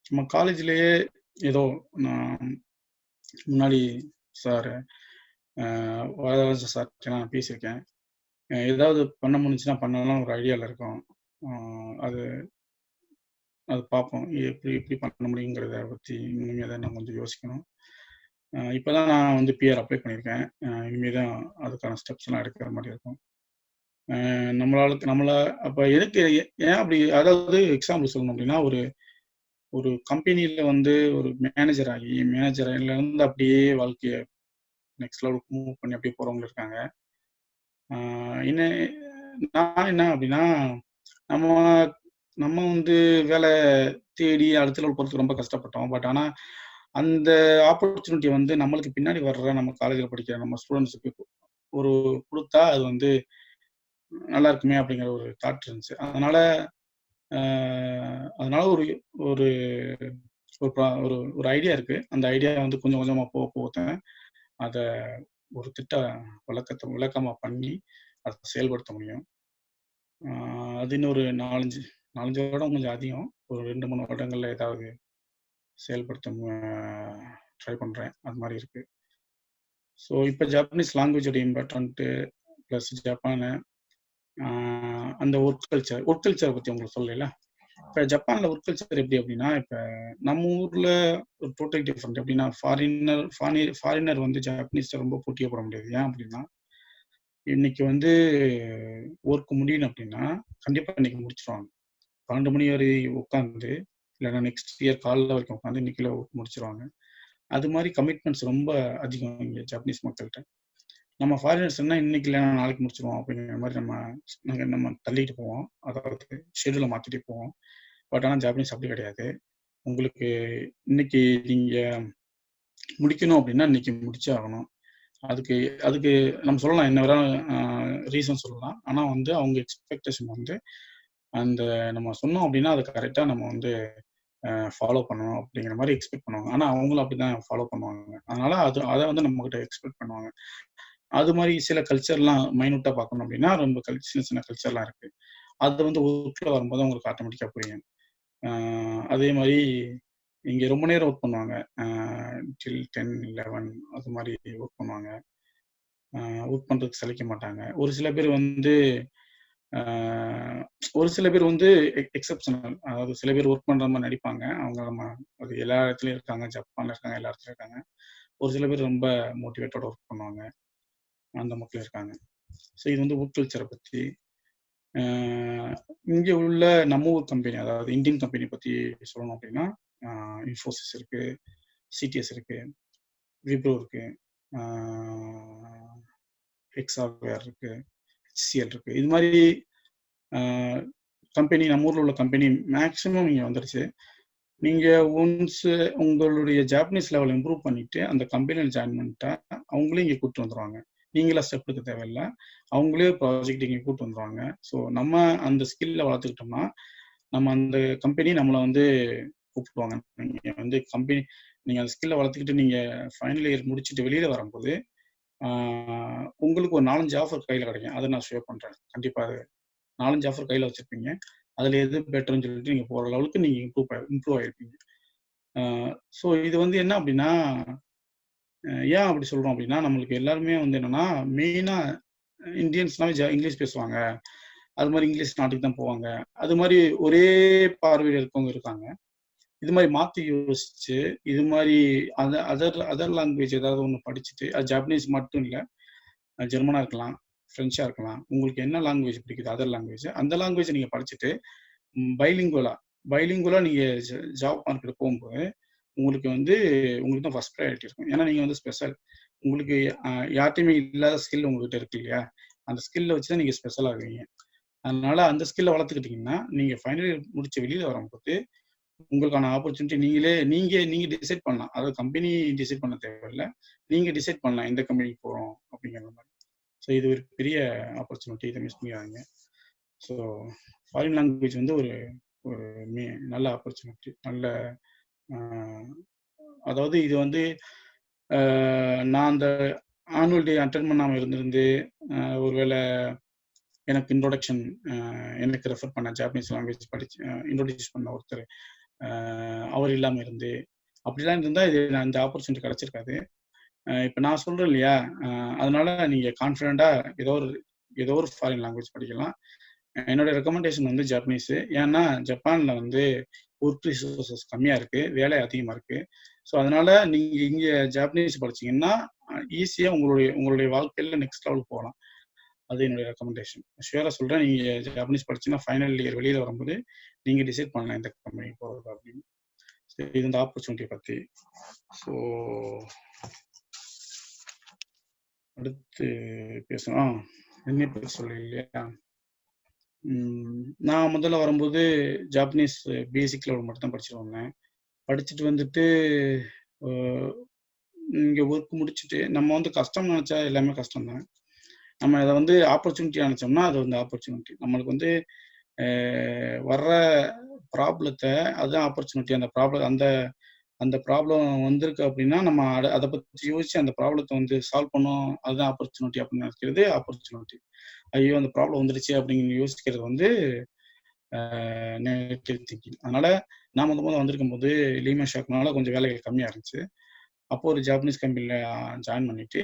நம்ம காலேஜ்லயே ஏதோ நான் முன்னாடி சார் வரதராஜன் சார்ட்டலாம் நான் பேசியிருக்கேன். ஏதாவது பண்ண முடிஞ்சுச்சுன்னா பண்ணலாம்னு ஒரு ஐடியால இருக்கோம். அது அது பார்ப்போம். எப்படி எப்படி பண்ண முடியுங்கிறத பத்தி இனிமே தான் நான் கொஞ்சம் யோசிக்கணும். இப்ப தான் நான் வந்து பிஆர் அப்ளை பண்ணியிருக்கேன். இனிமே தான் அதுக்கான ஸ்டெப்ஸ்லாம் எடுக்கிற மாரி இருக்கும். நம்மள அப்ப எதுக்கு ஏன் அப்படி, அதாவது எக்ஸாம்பிள் சொல்லணும் அப்படின்னா, ஒரு ஒரு கம்பெனில வந்து ஒரு மேனேஜர் ஆகி, மேனேஜர்லேருந்து அப்படியே வாழ்க்கைய நெக்ஸ்ட் லெவலுக்கு மூவ் பண்ணி அப்படியே போறவங்க இருக்காங்க. ஆ என்ன நான் என்ன அப்படின்னா, நம்ம நம்ம வந்து வேலை தேடி அடுத்த லெவல் போறதுக்கு ரொம்ப கஷ்டப்பட்டோம். பட் ஆனா, அந்த ஆப்பர்ச்சுனிட்டி வந்து நம்மளுக்கு பின்னாடி வர்ற நம்ம காலேஜ்ல படிக்கிற நம்ம ஸ்டூடண்ட்ஸுக்கு ஒரு குடுத்தா, அது வந்து நல்லா இருக்குமே அப்படிங்கிற ஒரு தாட் இருந்துச்சு. அதனால அ அதனால ஒரு ஒரு ஒரு ஒரு ஒரு ஐடியா இருக்கு. அந்த ஐடியா வந்து கொஞ்சம் கொஞ்சமா போக போக தான் அத ஒரு விளக்கமா பண்ணி, அத செயல்படுத்த முடியும். ஆ அது இன்னும் ஒரு 4, 5 வருடம் கொஞ்சம் அதிகம். ஒரு 2, 3 வருடங்கள்ல ஏதாவது செயல்படுத்த ட்ரை பண்றேன். அது மாரி இருக்கு. ஸோ இப்ப ஜாப்பனீஸ் லாங்குவேஜோட இம்பார்ட்டன்ட்டு பிளஸ் ஜப்பானு, ஆ அந்த ஒர்க் கல்ச்சர பத்தி உங்களுக்கு சொல்லலைல. இப்ப ஜப்பான்ல ஒர்க் கல்ச்சர் எப்படி அப்படின்னா, இப்ப நம்ம ஊர்ல ஒரு டோட்டல் டிஃபரெண்ட். எப்படின்னா, ஃபாரினர் வந்து ஜாப்பனீஸ்ட்ட ரொம்ப போட்டியே போட முடியாது. ஏன் அப்படின்னா, இன்னைக்கு வந்து ஒர்க் முடியணும் அப்படின்னா, கண்டிப்பா இன்னைக்கு முடிச்சுருவாங்க. 12 மணி வரை உட்காந்து, இல்லன்னா நெக்ஸ்ட் இயர் காலைல வரைக்கும் உட்காந்து இன்னைக்குள்ள ஒர்க் முடிச்சுருவாங்க. அது மாரி கமிட்மெண்ட்ஸ் ரொம்ப அதிகம் இங்க ஜாப்பனீஸ் மக்கள்ட்ட. நம்ம ஃபாரினர்ஸ்ன்னா இன்னைக்கு இல்லன்னா நாளைக்கு முடிச்சுருவோம் அப்படிங்கிற மாரி நம்ம தள்ளிட்டு போவோம். அதாவது ஷெட்யூல மாத்திட்டே போவோம். பட் ஆனா ஜாப்பனீஸ் அப்படி கிடையாது. உங்களுக்கு இன்னைக்கு நீங்க முடிக்கணும் அப்படின்னா, இன்னைக்கு முடிச்சே ஆகணும். அதுக்கு அதுக்கு நம்ம சொல்லலாம். என்ன வேணாலும் ரீசன் சொல்லலாம். ஆனா வந்து அவங்க எக்ஸ்பெக்டேஷன் வந்து அந்த நம்ம சொன்னோம் அப்படின்னா, அத கரெக்ட்டா நம்ம வந்து ஃபாலோ பண்ணணும் அப்படிங்கிற மாரி எக்ஸ்பெக்ட் பண்ணுவாங்க. ஆனா அவங்களும் அப்படிதான் ஃபாலோ பண்ணுவாங்க. அதனால அத வந்து நம்மகிட்ட எக்ஸ்பெக்ட் பண்ணுவாங்க. அது மாரி சில கல்ச்சர்லாம் மைன்யூட்டா பார்க்கணும் அப்படின்னா, ரொம்ப சின்ன சின்ன கல்ச்சர்லாம் இருக்கு. அது வந்து ஒர்க்ல வரும்போது உங்களுக்கு ஆட்டோமேட்டிக்கா புரியும். ஆ அதே மாரி இங்க ரொம்ப நேரம் ஒர்க் பண்ணுவாங்க. டில் 10, 11 அது மாரி ஒர்க் பண்ணுவாங்க. ஒர்க் பண்றதுக்கு சலிக்க மாட்டாங்க. ஆ ஒரு சில பேர் வந்து எக்செப்ஷனல். அதாவது சில பேர் ஒர்க் பண்ற மாரி நடிப்பாங்க. அவங்க அது எல்லா இடத்துலயும் இருக்காங்க. ஜப்பான்ல இருக்காங்க, எல்லா இடத்துலயும் இருக்காங்க. ஒரு சில பேர் ரொம்ப மோட்டிவேட்டோட ஒர்க் பண்ணுவாங்க. அந்த மக்களும் இருக்காங்க. ஸோ இது வந்து ஒர்க் கல்ச்சர பத்தி. ஆ இங்க உள்ள நம்ம ஊர் கம்பெனி, அதாவது இந்தியன் கம்பெனி பத்தி சொல்லணும் அப்படின்னா, இன்ஃபோசிஸ் இருக்கு, சிடிஎஸ் இருக்கு, விப்ரோ இருக்கு, ஆ ஹெக்ஸாவேர் இருக்கு, HCL இருக்கு. இது மாரி ஆ கம்பெனி, நம்ம ஊர்ல உள்ள கம்பெனி மேக்ஸிமம் இங்க வந்துருச்சு. நீங்க ஒன்ஸ் உங்களுடைய ஜாப்பனீஸ் லெவல் இம்ப்ரூவ் பண்ணிட்டு, அந்த கம்பெனில ஜாயின் பண்ணிட்டா, அவங்களே இங்க கூட்டிட்டு வந்துருவாங்க. நீங்களா ஸ்டெப் எடுக்க தேவையில்ல. அவங்களே ப்ராஜெக்ட் இங்கே கூட்டு வந்துருவாங்க. ஸோ நம்ம அந்த ஸ்கில்ல வளர்த்துக்கிட்டோம்னா, நம்ம அந்த கம்பெனி நம்மள வந்து கூப்பிடுவாங்க. நீங்க அந்த ஸ்கில்ல வளர்த்துக்கிட்டு நீங்க ஃபைனல் இயர் முடிச்சுட்டு வெளியில வரும்போது, உங்களுக்கு ஒரு 4, 5 ஆஃபர் கையில கிடைக்கும். அத நான் ஷேர் பண்றேன். கண்டிப்பா அது 4, 5 ஆஃபர் கையில வச்சிருப்பீங்க. அதுல எது பெட்டர்ன்னு சொல்லிட்டு நீங்க போற லெவலுக்கு நீங்க இம்ப்ரூவ் ஆயிருப்பீங்க. ஸோ இது வந்து என்ன அப்படின்னா, ஏன் அப்படி சொல்றோம் அப்படின்னா, நம்மளுக்கு எல்லாருமே வந்து என்னன்னா, மெயினா இந்தியன்ஸ்னாவே இங்கிலீஷ் பேசுவாங்க. அது மாரி இங்கிலீஷ் நாட்டுக்கு தான் போவாங்க. அது மாரி ஒரே பார்வையில இருக்கவங்க இருக்காங்க. இது மாரி மாத்தி யோசிச்சு, இது மாரி அதர் அதர் லாங்குவேஜ் ஏதாவது ஒண்ணு படிச்சுட்டு, அது ஜாப்பனீஸ் மட்டும் இல்ல. ஜெர்மனா இருக்கலாம், ஃப்ரெஞ்சா இருக்கலாம். உங்களுக்கு என்ன லாங்குவேஜ் பிடிக்குது அதர் லாங்குவேஜ், அந்த லாங்குவேஜ நீங்க படிச்சுட்டு, பைலிங்குவலா பைலிங்குவலா நீங்க ஜாப் மார்க்கெட் போகும்போது, உங்களுக்கு வந்து உங்களுக்கு தான் ஃபர்ஸ்ட் ப்ரையாரிட்டி இருக்கும். ஏன்னா நீங்க வந்து ஸ்பெஷல். உங்களுக்கு யார்ட்டயுமே இல்லாத ஸ்கில் உங்ககிட்ட இருக்கு இல்லையா? அந்த ஸ்கில்ல வச்சு தான் நீங்க ஸ்பெஷல் ஆகுவீங்க. அதனால அந்த ஸ்கில்ல வளர்த்துக்கிட்டீங்கன்னா, நீங்க ஃபைனல் இயர் முடிச்சு வெளியில வரும்போது, உங்களுக்கான ஆப்பர்ச்சுனிட்டி நீங்க டிசைட் பண்ணலாம். அதாவது கம்பெனி டிசைட் பண்ண தேவையில்ல. நீங்க டிசைட் பண்ணலாம் எந்த கம்பெனிக்கு போறோம் அப்படிங்கிற மாரி. ஸோ இது ஒரு பெரிய ஆப்பர்ச்சுனிட்டி. இத மிஸ் பண்ணிறாதீங்க. ஸோ ஃபாரின் லாங்குவேஜ் வந்து ஒரு ஒரு நல்ல ஆப்பர்ச்சுனிட்டி. நல்ல அ அதாவது இது வந்து நான் அந்த ஆனுவல் டே அட்டெண்ட் பண்ணாம இருந்திருந்து, ஒருவேள எனக்கு இன்ட்ரோடக்ஷன் எனக்கு ரெஃபர் பண்ண ஜாப்பனீஸ் லாங்குவேஜ் படிச்சு இன்ட்ரோடியூஸ் பண்ண ஒருத்தர் அவர் இல்லாம இருந்து, அப்படிலாம் இருந்தா இது இந்த ஆப்பர்ச்சுனிட்டி கிடைச்சிருக்காது. இப்ப நான் சொல்றேன் இல்லையா? அதனால நீங்க கான்ஃபிடென்ட்டா ஏதோ ஒரு ஃபாரின் லாங்குவேஜ் படிக்கலாம். என்னோட ரெக்கமெண்டேஷன் வந்து ஜாப்பனீஸு. ஏன்னா, ஜப்பான்ல வந்து ஒர்க் ரிசோர்ஸஸ் கம்மியா இருக்கு. வேலை அதிகமா இருக்கு. ஸோ, அதனால நீங்க இங்க ஜாப்பனீஸ் படிச்சீங்கன்னா, ஈஸியா உங்களுடைய வாழ்க்கையில நெக்ஸ்ட் லெவலுக்கு போகலாம். அது என்னுடைய ரெக்கமெண்டேஷன். ஷூரா சொல்றேன். நீங்க ஜாப்பனீஸ் படிச்சீங்கன்னா, ஃபைனல் இயர் வெளியில வரும்போது, நீங்க டிசைட் பண்ணலாம் எந்த கம்பெனிக்கு போறது அப்படின்னு. இது இந்த ஆப்பர்ச்சுனிட்டிய பத்தி. ஸோ, அடுத்து பேசலாம். என்னைய பத்தி சொல்லல இல்லையா? நான் முதல்ல வரும்போது ஜாப்பனீஸ் பேசிக் லெவல் மட்டும் தான் படிச்சுட்டு வந்தேன். படிச்சுட்டு வந்துட்டு அ இங்க ஒர்க் முடிச்சுட்டு நம்ம வந்து கஷ்டம்னு நெனச்சா எல்லாமே கஷ்டம் தான். நம்ம அத வந்து ஆப்பர்ச்சுனிட்டியா நெனச்சோம்னா, அது வந்து ஆப்பர்ச்சுனிட்டி. நம்மளுக்கு வந்து அ வர்ற ப்ராப்ளத்த அதுதான் ஆப்பர்ச்சுனிட்டி. அந்த ப்ராப்ளம் வந்திருக்கு அப்டின்னா, நம்ம அத பத்தி யோசிச்சு அந்த ப்ராப்ளத்த வந்து சால்வ் பண்ணோம். அதுதான் ஆப்பர்ச்சுனிட்டி அப்டின்னு நெனைக்கிறது ஆப்பர்ச்சுனிட்டி. ஐயோ! அந்த ப்ராப்ளம் வந்துருச்சே அப்டின்னு யோசிக்கிறது வந்து நெகட்டிவ் திங்கிங். அதனால நான் மொத வந்திருக்கும்போது லீமன் ஷாக்னால கொஞ்சம் வேலைகள் கம்மியா இருந்துச்சு. அப்போ ஒரு ஜாப்பனீஸ் கம்பெனில ஜாயின் பண்ணிட்டு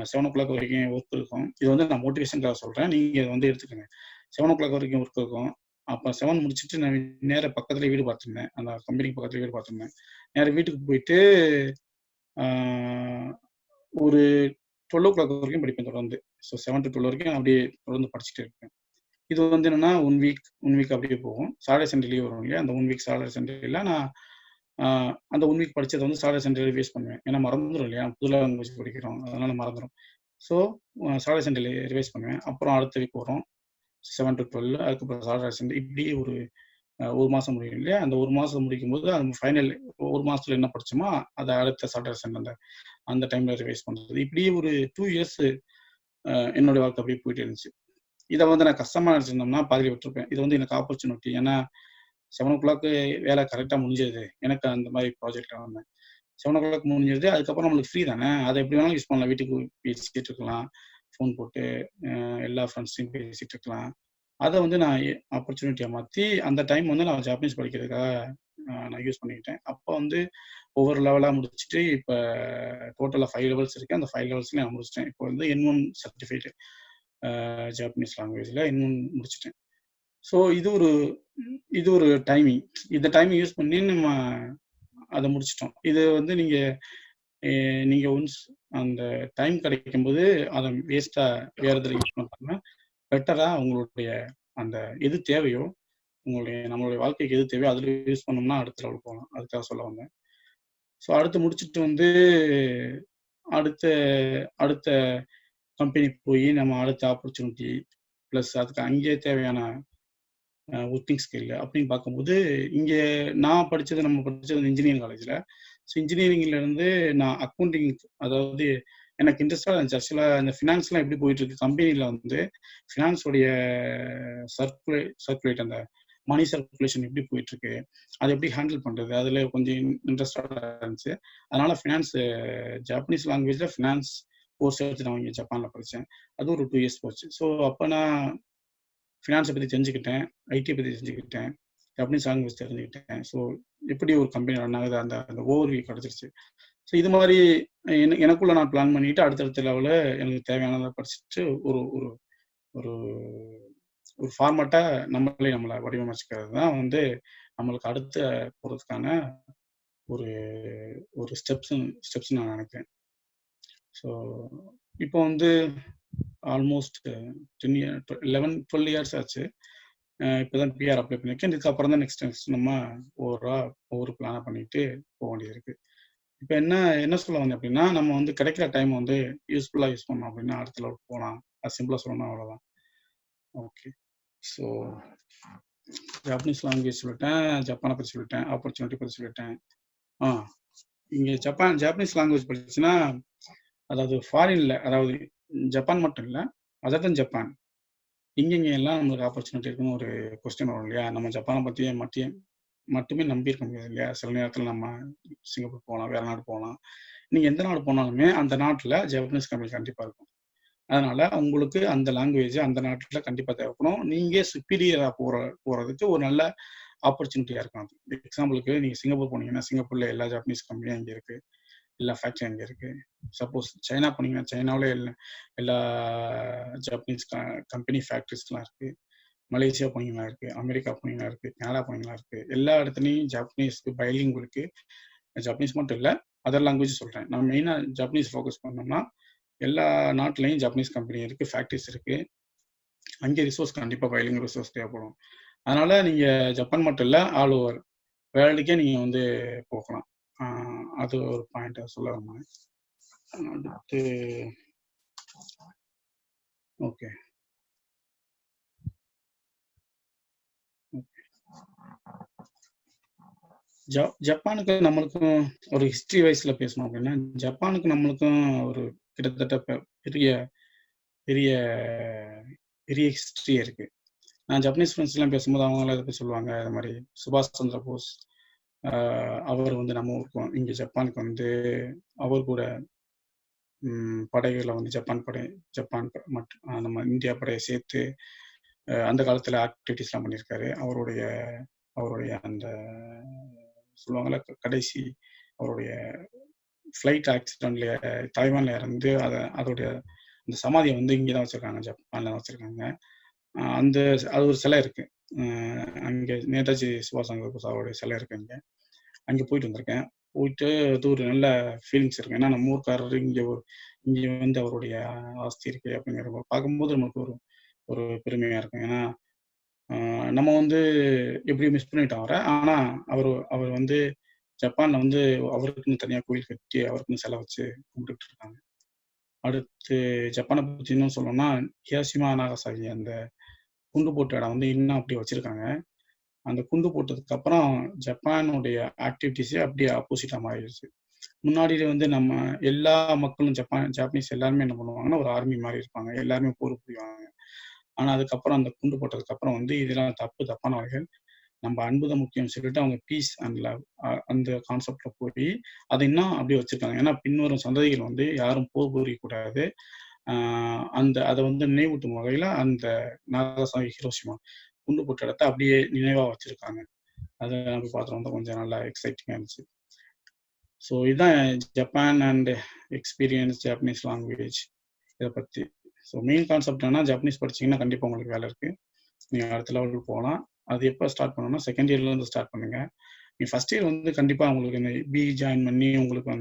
7:00 வரைக்கும் ஒர்க் இருக்கும். இது வந்து நான் மோட்டிவேஷனுக்காக சொல்றேன். நீங்க இத வந்து எடுத்துக்கங்க. 7:00 வரைக்கும் ஒர்க் இருக்கும். அப்ப 7 முடிச்சுட்டு நான் நேரா பக்கத்திலேயே வீடு பார்த்துருந்தேன். அந்த கம்பெனிக்கு பக்கத்திலேயே வீடு பார்த்துருந்தேன். நேரா வீட்டுக்கு போயிட்டு ஆ ஒரு 12:00 வரைக்கும் படிப்பேன் தொடர்ந்து. ஸோ 7 டூ 12 வரைக்கும் அப்படியே தொடர்ந்து படிச்சுட்டே இருப்பேன். இது வந்து என்னன்னா 1 வீக் அப்படியே போகும். சாட்டர்டே, சண்டே லீவ் வரும் இல்லையா? அந்த 1 வீக் சாட்டர்டே, சண்டேல நான் அ அந்த 1 வீக் படிச்சத வந்து சாட்டர்டே, சண்டே ரிவைஸ் பண்ணுவேன். ஏன்னா மறந்துரும் இல்லையா? புது லாங்குவேஜ் படிக்கிறோம். அதனால மறந்துரும். ஸோ சாட்டர்டே, சண்டேல ரிவைஸ் பண்ணுவேன். அப்புறம் அடுத்த வீக் வரும். 7 டூ 12 அதுக்கப்புறம் சாட்டர்டே, சண்டே இப்படியே ஒரு 1 மாசம் முடியும் இல்லையா? அந்த 1 மாசம் முடிக்கும்போது அந்த ஃபைனல் 1 மாசத்துல என்ன படிச்சோமோ, அத அடுத்த சாட்டர்டே, சண்டே அந்த டைம்ல ரிவைஸ் பண்றது. இப்படியே ஒரு 2 இயர்ஸ் என்னோட வாழ்க்கை அப்படியே போயிட்டே இருந்துச்சு. இத வந்து நான் கஷ்டமா நெனச்சிருந்தோம்னா பாதியில விட்டுருப்பேன். இது வந்து எனக்கு ஆப்பர்ச்சுனிட்டி. ஏன்னா 7:00 வேலை கரெக்ட்டா முடிஞ்சிருது. எனக்கு அந்த மாரி ப்ராஜெக்ட்ல வந்தேன். 7:00 முடிஞ்சிருது. அதுக்கப்புறம் நம்மளுக்கு ஃப்ரீ தானே. அத எப்படி வேணாலும் யூஸ் பண்ணலாம். வீட்டுக்கு பேசிட்டு இருக்கலாம். ஃபோன் போட்டு எல்லா ஃப்ரெண்ட்ஸையும் பேசிட்டு இருக்கலாம். அத வந்து நான் ஆப்பர்ச்சுனிட்டியா மாத்தி, அந்த டைம் வந்து நான் ஜாப்பனீஸ் படிக்கிறதுக்காக நான் யூஸ் பண்ணிக்கிட்டேன். அப்ப வந்து ஒவ்வொரு லெவலா முடிச்சுட்டு, இப்ப டோட்டலா 5 லெவல்ஸ் இருக்கு. அந்த 5 லெவல்ஸ்லயும் நான் முடிச்சுட்டேன். இப்போ வந்து N1 சர்டிஃபைடு ஜாப்பனீஸ் லாங்குவேஜ்ல N1 முடிச்சுட்டேன். ஸோ இது ஒரு டைமிங். இந்த டைமிங் யூஸ் பண்ணி நம்ம அத முடிச்சுட்டோம். இது வந்து எ நீங்க ஒன்ஸ் அந்த டைம் கிடைக்கும்போது, அத வேஸ்ட்டா வேற எதுல யூஸ் பண்ணாம, பெட்டரா உங்களுடைய அந்த எது தேவையோ, நம்மளுடைய வாழ்க்கைக்கு எது தேவையோ அதுல யூஸ் பண்ணோம்னா அடுத்த லெவல் போலாம். அதுக்காக சொல்ல வந்தேன். ஸோ அடுத்து முடிச்சுட்டு வந்து அடுத்த அடுத்த கம்பெனிக்கு போயி நம்ம அடுத்த ஆப்பர்ச்சுனிட்டி, பிளஸ் அதுக்கு அங்கேயே தேவையான ஒர்க்கிங் ஸ்கில் அப்படின்னு பார்க்கும்போது, இங்க நம்ம படிச்சது இன்ஜினியரிங் காலேஜ்ல. ஸோ இன்ஜினியரிங்ல இருந்து நான் அக்கவுண்டிங் அதாவது எனக்கு இன்ட்ரெஸ்டா இருந்துச்சு. ஆக்சுவலா இந்த ஃபினான்ஸ்லாம் எப்படி போயிட்டு இருக்கு கம்பெனில வந்து ஃபினான்ஸோடைய சர்க்குலேட் அந்த மணி சர்க்குலேஷன் எப்படி போயிட்டு இருக்கு, அதை எப்படி ஹேண்டில் பண்றது, அதுல கொஞ்சம் இன்ட்ரெஸ்டடா இருந்துச்சு. அதனால ஃபினான்ஸ் ஜாப்பனீஸ் லாங்குவேஜ்ல ஃபினான்ஸ் கோர்ஸ் எடுத்து நான் இங்கே ஜப்பான்ல படித்தேன். அது ஒரு 2 இயர்ஸ் போச்சு. ஸோ அப்போ நான் ஃபினான்ஸை பற்றி தெரிஞ்சுக்கிட்டேன், ஐடி பற்றி தெரிஞ்சுக்கிட்டேன், ஜப்பனீஸ் லாங்குவேஜ் தெரிஞ்சுக்கிட்டேன். ஸோ எப்படி ஒரு கம்பெனி ரன் ஆகுது அந்த அந்த ஓவர்வியூ கிடச்சிருச்சு. ஸோ இது மாதிரி எனக்குள்ள நான் பிளான் பண்ணிட்டு அடுத்தடுத்த லெவலில் எனக்கு தேவையானதை படிச்சுட்டு ஒரு ஒரு ஒரு ஒரு ஃபார்மேட்டா நம்மளை வடிவமைச்சுக்கிறது தான் வந்து நம்மளுக்கு அடுத்த போகிறதுக்கான ஒரு ஒரு ஸ்டெப்ஸ் நான் நினைக்கிறேன். ஸோ இப்போ வந்து ஆல்மோஸ்ட் 11-12 இயர்ஸ் ஆச்சு. இப்போதான் பிஆர் அப்ளை பண்ணியிருக்கேன். இதுக்கப்புறம் தான் நெக்ஸ்ட் நம்ம ஒவ்வொரு பிளானை பண்ணிட்டு போக வேண்டியது இருக்கு. இப்போ என்ன சொல்ல வந்தேன் அப்படின்னா, நம்ம வந்து கிடைக்கிற டைம் வந்து யூஸ்ஃபுல்லாக யூஸ் பண்ணோம் அப்படின்னா அடுத்த லெவலுக்கு போகலாம். அது சிம்பிளாக சொல்லணும், அவ்வளோதான். ஓகே. ஸோ ஜாப்பனீஸ் லாங்குவேஜ் சொல்லிட்டேன், ஜப்பானை பற்றி சொல்லிட்டேன், ஆப்பர்ச்சுனிட்டி பற்றி சொல்லிட்டேன். இங்கே ஜாப்பனீஸ் லாங்குவேஜ் படிச்சுன்னா, அதாவது ஃபாரின்ல, அதாவது ஜப்பான் மட்டும் இல்லை, அதர் தன் ஜப்பான் இங்கே எல்லாம் நம்மளுக்கு ஆப்பர்ச்சுனிட்டி இருக்குன்னு ஒரு கொஸ்டின் வரும் இல்லையா? நம்ம ஜப்பானை பற்றியே மட்டுமே நம்பி இருக்க முடியாது இல்லையா? சில நேரத்தில் நம்ம சிங்கப்பூர் போகலாம், வேற நாடு போகலாம். நீங்கள் எந்த நாடு போனாலுமே அந்த நாட்டில் ஜப்பனீஸ் கம்பெனி கண்டிப்பாக இருக்கும். அதனால உங்களுக்கு அந்த லாங்குவேஜ் அந்த நாட்டில் கண்டிப்பாக தேவைப்படும். நீங்கள் சுப்பீரியராக போகிறதுக்கு ஒரு நல்ல ஆப்பர்ச்சுனிட்டியாக இருக்கும். அது எக்ஸாம்பிளுக்கு நீங்கள் சிங்கப்பூர் போனீங்கன்னா சிங்கப்பூரில் எல்லா ஜப்பனீஸ் கம்பெனியும் அங்கே இருக்குது, எல்லா ஃபேக்ட்ரி அங்கே இருக்குது. சப்போஸ் சைனா போனீங்கன்னா சைனாவிலே எல்லா ஜப்பனீஸ் கம்பெனி ஃபேக்ட்ரிஸ்லாம் இருக்குது. மலேசியா போனீங்கன்னா இருக்குது, அமெரிக்கா போனீங்கன்னா இருக்குது, கனடா போனீங்கன்னா இருக்குது. எல்லா இடத்துலையும் ஜப்பனீஸ்க்கு பைலிங் இருக்குது. ஜப்பனீஸ் மட்டும் இல்லை, அதர் லாங்குவேஜ் சொல்கிறேன். நம்ம மெயினாக ஜப்பனீஸ் ஃபோக்கஸ் பண்ணோம்னா எல்லா நாட்டிலையும் ஜப்பனீஸ் கம்பெனி இருக்குது, ஃபேக்ட்ரிஸ் இருக்குது. அங்கே ரிசோர்ஸ் கண்டிப்பாக பைலிங் ரிசோர்ஸ் தேவைப்படும். அதனால நீங்கள் ஜப்பான் மட்டும் இல்லை, ஆல் ஓவர் வேர்ல்டுக்கே நீங்கள் வந்து போகலாம். அது ஒரு பாயிண்ட் சொல்ல வரேன். அடுத்து ஓகே ஜப்பானுக்கு நம்மளுக்கும் ஒரு ஹிஸ்ட்ரி வைஸ்ல பேசணும் அப்படின்னா, ஜப்பானுக்கு நம்மளுக்கும் ஒரு கிட்டத்தட்ட பெரிய பெரிய பெரிய ஹிஸ்ட்ரி இருக்கு. நான் ஜப்பனீஸ் ஃப்ரெண்ட்ஸ் எல்லாம் பேசும்போது அவங்களாம் இதை பற்றி சொல்லுவாங்க. அது மாதிரி சுபாஷ் சந்திர போஸ் அவர் வந்து நம்ம ஊருக்கு இங்கே ஜப்பானுக்கு வந்து அவர் கூட படைகளை வந்து ஜப்பான் மற்றும் நம்ம இந்தியா படையை சேர்த்து அந்த காலத்தில் ஆக்டிவிட்டிஸ்லாம் பண்ணியிருக்காரு. அவருடைய அந்த சொல்லுவாங்கள்ல கடைசி அவருடைய ஃப்ளைட் ஆக்சிடென்ட்ல தாய்வான்ல இருந்து அதோடைய அந்த சமாதியை வந்து இங்கே தான் வச்சுருக்காங்க, ஜப்பானில் தான் வச்சுருக்காங்க. அது ஒரு சிலை இருக்கு அங்கே, நேதாஜி சுபாஷ் சந்திர போஸ் அவருடைய சிலை இருக்கு அங்கே போயிட்டு வந்திருக்கேன். போயிட்டு அது ஒரு நல்ல ஃபீலிங்ஸ் இருக்கு. ஏன்னா நம்ம ஊர்க்காரர் இங்கே வந்து அவருடைய ஆஸ்தி இருக்கு அப்படிங்கிற பார்க்கும்போது நமக்கு ஒரு பெருமையாக இருக்கும். ஏன்னா நம்ம வந்து எப்படியும் மிஸ் பண்ணிட்டோம் அவரை. ஆனால் அவர் வந்து ஜப்பானில் வந்து அவருக்குன்னு தனியாக கோயில் கட்டி அவருக்குன்னு சிலை வச்சு கும்பிட்டுட்டு இருக்காங்க. அடுத்து ஜப்பானை பற்றி இன்னும் சொல்லணும்னா, ஹிரோஷிமா நாகசாகி அந்த குண்டு போட்ட இடம் வந்து இன்னும் அப்படியே வச்சுருக்காங்க. அந்த குண்டு போட்டதுக்கு அப்புறம் ஜப்பானுடைய ஆக்டிவிட்டிஸே அப்படியே ஆப்போசிட்டாக மாறிடுச்சு. முன்னாடி வந்து நம்ம எல்லா மக்களும் ஜாப்பனீஸ் எல்லாருமே என்ன பண்ணுவாங்கன்னா ஒரு ஆர்மி மாதிரி இருப்பாங்க, எல்லாருமே போர் புரிவாங்க. ஆனால் அதுக்கப்புறம் அந்த குண்டு போட்டதுக்கு அப்புறம் வந்து இதெல்லாம் தப்பான வகைகள், நம்ம அன்புதான் முக்கியம் சொல்லிட்டு அவங்க பீஸ் அண்ட் லவ் அந்த கான்செப்ட்ல போய் அதை இன்னும் அப்படியே வச்சிருக்காங்க. ஏன்னா பின்வரும் சந்ததிகள் வந்து யாரும் போர் புரியக்கூடாது, அதை வந்து நினைவூட்டும் வகையில அந்த நாகசாகி ஹிரோஷிமா குண்டு போட்ட இடத்த அப்படியே நினைவா வச்சிருக்காங்க. அதை நம்ம பார்த்தோம் வந்து கொஞ்சம் நல்லா எக்ஸைட்டிங்கா இருந்துச்சு. ஸோ இதுதான் Japan and experience Japanese language இதை பற்றி. ஸோ மெயின் கான்செப்ட் என்ன, ஜாப்பனீஸ் படிச்சிங்கன்னா கண்டிப்பாக உங்களுக்கு வேலை இருக்குது, நீங்கள் அடுத்த லெவலுக்கு போகலாம். அது எப்போ ஸ்டார்ட் பண்ணணும்னா செகண்ட் இயர்லேருந்து ஸ்டார்ட் பண்ணுங்கள். நீங்கள் ஃபஸ்ட் இயர் வந்து கண்டிப்பாக உங்களுக்கு இந்த பிஇ ஜாயின் பண்ணி உங்களுக்கு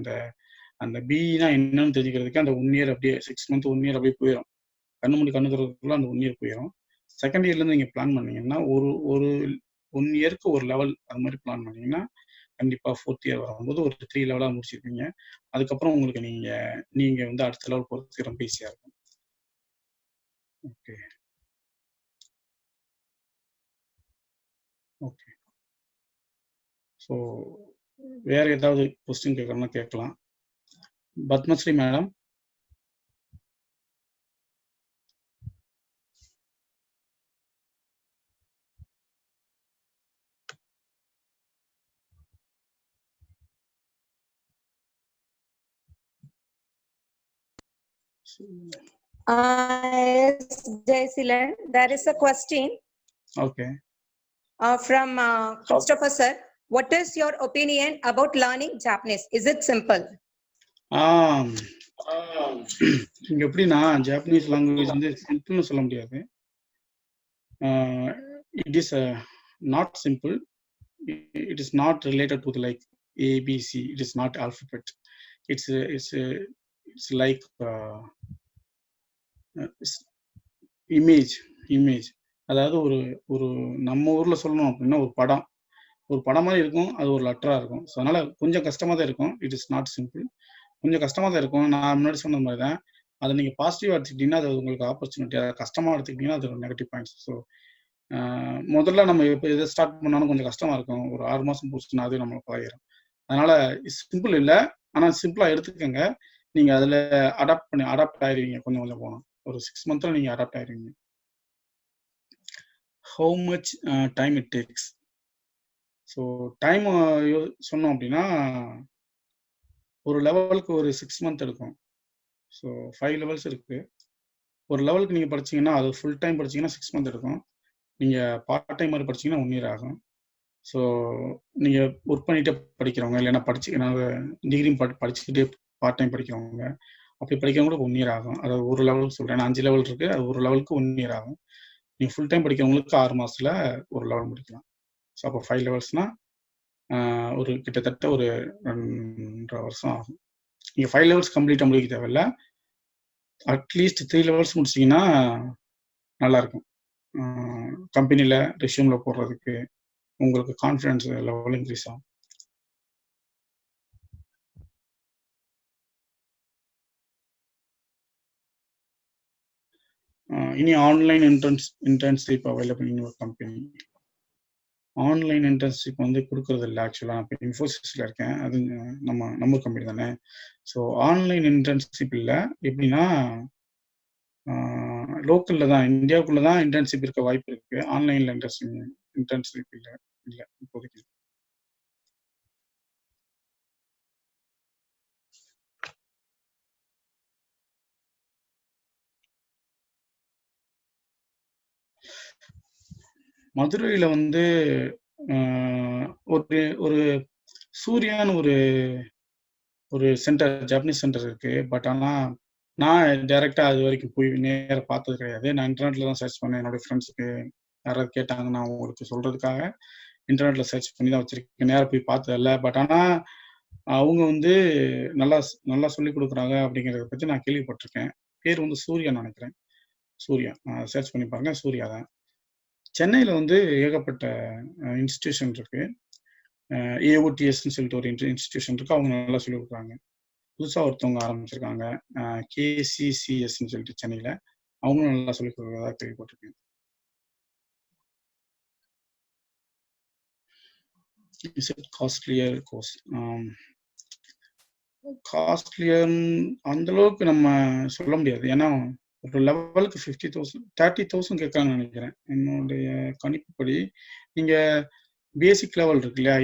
அந்த பிஇனா என்னன்னு தெரிஞ்சுக்கிறதுக்கு அந்த 1 இயர் அப்படியே 6 மந்த் 1 இயர் அப்படியே போயிடும். கண்ணு தரதுக்குள்ள அந்த 1 இயர் போயிடும். செகண்ட் இயர்லேருந்து நீங்கள் பிளான் பண்ணீங்கன்னா ஒரு 1 இயருக்கு ஒரு லெவல் அது மாதிரி பிளான் பண்ணீங்கன்னா கண்டிப்பாக 4th இயர் வரும்போது ஒரு 3 லெவலாக முடிச்சிருப்பீங்க. அதுக்கப்புறம் உங்களுக்கு நீங்கள் வந்து அடுத்த லெவல் போகிறதுக்கு ரொம்ப ஈஸியாக இருக்கும். Okay okay. ஸோ வேற ஏதாவது கொஸ்டின் கேட்கறதுனா கேட்கலாம். Padmashri madam. Yes, Jayasilan, there is a question Okay. from Christopher sir. What is your opinion about learning Japanese? Is it simple? இங்க எப்படின்னா ஜாப்பனீஸ் லாங்குவேஜ் வந்து சிம்பிள்னு சொல்ல முடியாது. It is not simple. It is not related to the like ABC. It is not alphabet. It's like image. அதாவது ஒரு நம்ம ஊர்ல சொல்லணும் அப்படின்னா ஒரு படம் மாதிரி இருக்கும், அது ஒரு லெட்டரா இருக்கும். ஸோ அதனால கொஞ்சம் கஷ்டமா தான் இருக்கும். It is not simple. கொஞ்சம் கஷ்டமா தான் இருக்கும். நான் முன்னாடி சொன்ன மாதிரி தான். அதை நீங்க பாசிட்டிவா எடுத்துக்கிட்டீங்கன்னா அது உங்களுக்கு ஆப்பர்ச்சுனிட்டி. அதை கஷ்டமா எடுத்துக்கிட்டீங்கன்னா அது ஒரு நெகட்டிவ் பாயிண்ட்ஸ். ஸோ முதல்ல நம்ம இப்போ எதை ஸ்டார்ட் பண்ணாலும் கொஞ்சம் கஷ்டமா இருக்கும். ஒரு 6 மாசம் போச்சுன்னா அது நம்மளுக்கு பழகிடும். அதனால சிம்பிள் இல்லை, ஆனால் சிம்பிளா எடுத்துக்கோங்க. நீங்க அதுல அடாப்ட் ஆயிருவீங்க. கொஞ்சம் கொஞ்சம் போகணும். ஒரு 6 மந்த்ல நீங்க அடாப்ட் ஆயிருவீங்க. How much time it takes. So time சொன்னோம் அப்படின்னா ஒரு லெவலுக்கு ஒரு 6 மந்த் எடுக்கும். ஸோ 5 லெவல்ஸ் இருக்கு. ஒரு லெவலுக்கு நீங்க படிச்சீங்கன்னா அது ஃபுல் டைம் படிச்சீங்கன்னா 6 மந்த் எடுக்கும். நீங்க பார்ட் டைம் மாதிரி படிச்சீங்கன்னா 1 இயர் ஆகும். ஸோ நீங்க ஒர்க் பண்ணிட்டே படிக்கிறவங்க, இல்லைன்னா டிகிரி படிச்சுக்கிட்டே பார்ட் டைம் படிக்கிறவங்க, அப்படி படிக்கிறவங்களுக்கு 1 இயர் ஆகும். அதாவது ஒரு லெவலுக்கு சொல்றேன். 5 லெவல் இருக்கு. அது ஒரு லெவலுக்கு 1 இயர் ஆகும். நீங்க ஃபுல் டைம் படிக்கிறவங்களுக்கு 6 மாசத்துல ஒரு லெவல் முடிக்கலாம். ஸோ அப்போ 5 லெவல்ஸ்னா ஒரு கிட்டத்தட்ட ஒரு 2.5 வருஷம் ஆகும். நீங்க 5 லெவல்ஸ் கம்ப்ளீட்டா முடிக்க தேவையில்ல. அட்லீஸ்ட் 3 லெவல்ஸ் முடிச்சிங்கன்னா நல்லா இருக்கும். கம்பெனில ரெஸ்யூம்ல போடுறதுக்கு உங்களுக்கு கான்ஃபிடன்ஸ் லெவல் இன்க்ரீஸ் ஆகும். இனி online internship available in your company. Online internship வந்து கொடுக்கறது இல்லை. ஆக்சுவலாக நான் இப்போ இன்ஃபோசிஸில் இருக்கேன். அது நம்ம கம்பெனி தானே. ஸோ ஆன்லைன் இன்டர்ன்ஷிப் இல்லை. எப்படின்னா லோக்கலில் தான், இந்தியாவுக்குள்ள தான் இன்டர்ன்ஷிப் இருக்க வாய்ப்பு இருக்கு. ஆன்லைனில் இன்டர்ன்ஷிப் இல்லை இப்போதைக்கு. மதுரையில் வந்து ஒரு சூர்யான்னு ஒரு சென்டர், ஜாப்பனீஸ் சென்டர் இருக்கு. பட் ஆனால் நான் டைரக்டா அது வரைக்கும் போய் நேராக பார்த்தது கிடையாது. நான் இன்டர்நெட்ல தான் சர்ச் பண்ணேன். என்னோட ஃப்ரெண்ட்ஸுக்கு யாராவது கேட்டாங்க நான் உங்களுக்கு சொல்றதுக்காக இன்டர்நெட்ல சர்ச் பண்ணி தான் வச்சிருக்கேன். நேராக போய் பார்த்ததில்ல. பட் ஆனால் அவங்க வந்து நல்லா சொல்லி கொடுக்குறாங்க அப்படிங்கிறத பற்றி நான் கேள்விப்பட்டிருக்கேன். பேர் வந்து சூர்யா நினைக்கிறேன். சூர்யா சர்ச் பண்ணி பாருங்க. சூர்யா தான். சென்னையில் வந்து ஏகப்பட்ட இன்ஸ்டிடியூஷன் இருக்கு. ஏஓடிஎஸ்ன்னு சொல்லிட்டு ஒரு இன்ஸ்டிடியூஷன் இருக்கு. அவங்க நல்லா சொல்லி கொடுக்குறாங்க. புதுசாக ஒருத்தவங்க ஆரம்பிச்சிருக்காங்க, கேசிசிஎஸ்ன்னு சொல்லிட்டு சென்னையில். அவங்களும் நல்லா சொல்லி கொடுக்குறதா கேள்விப்பட்டிருக்கேன். Is it costlier course? Costlier அந்த அளவுக்கு நம்ம சொல்ல முடியாது. ஏன்னா ஒரு லெவலுக்கு 50,000 30,000 கேட்கறாங்கன்னு நினைக்கிறேன். என்னுடைய கணிப்புப்படி நீங்க பேசிக் லெவல் இருக்கு இல்லையா,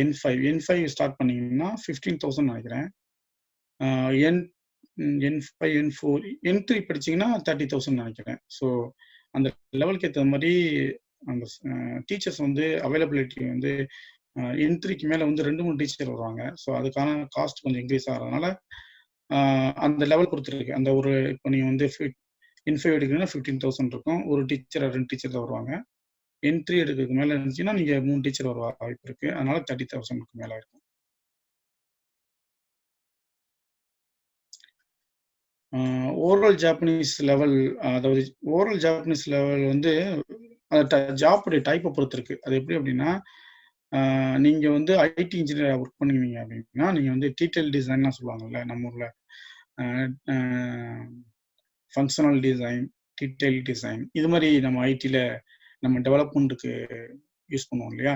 N5 ஸ்டார்ட் பண்ணீங்கன்னா 15,000 நினைக்கிறேன். N5 N4 N3 படிச்சீங்கன்னா 30,000 நினைக்கிறேன். ஸோ அந்த லெவலுக்கு ஏற்ற மாதிரி அந்த டீச்சர்ஸ் வந்து அவைலபிலிட்டி வந்து N3க்கு மேலே வந்து 2-3 டீச்சர் வருவாங்க. ஸோ அதுக்கான காஸ்ட் கொஞ்சம் இன்க்ரீஸ் ஆகிறதுனால அந்த லெவல் கொடுத்துருக்கு. அந்த ஒரு இப்போ நீங்கள் வந்து N5 எடுக்கிறீங்கன்னா 15,000 இருக்கும். ஒரு டீச்சர் 2 டீச்சர் தான் வருவாங்க. N3 எடுக்கிறதுக்கு மேலே இருந்துச்சுன்னா நீங்கள் 3 டீச்சர் வர வாய்ப்பு இருக்கு. அதனால 30,000க்கு மேலே இருக்கும். ஓரல் ஜாப்பனீஸ் லெவல், அதாவது ஓரல் ஜாப்பனீஸ் லெவல் வந்து ஜாப்புடைய டைப்பை பொறுத்து இருக்கு. அது எப்படி அப்படின்னா, நீங்க வந்து ஐடி இன்ஜினியராக ஒர்க் பண்ணுவீங்க அப்படின்னா நீங்க வந்து டீட்டெயில் டிசைன்லாம் சொல்லுவாங்கல்ல நம்ம ஊர்ல, ஃபங்க்ஷனல் டிசைன், டீட்டெயில் டிசைன், இது மாதிரி நம்ம ஐடியில் நம்ம டெவலப்மெண்ட்டுக்கு யூஸ் பண்ணுவோம் இல்லையா,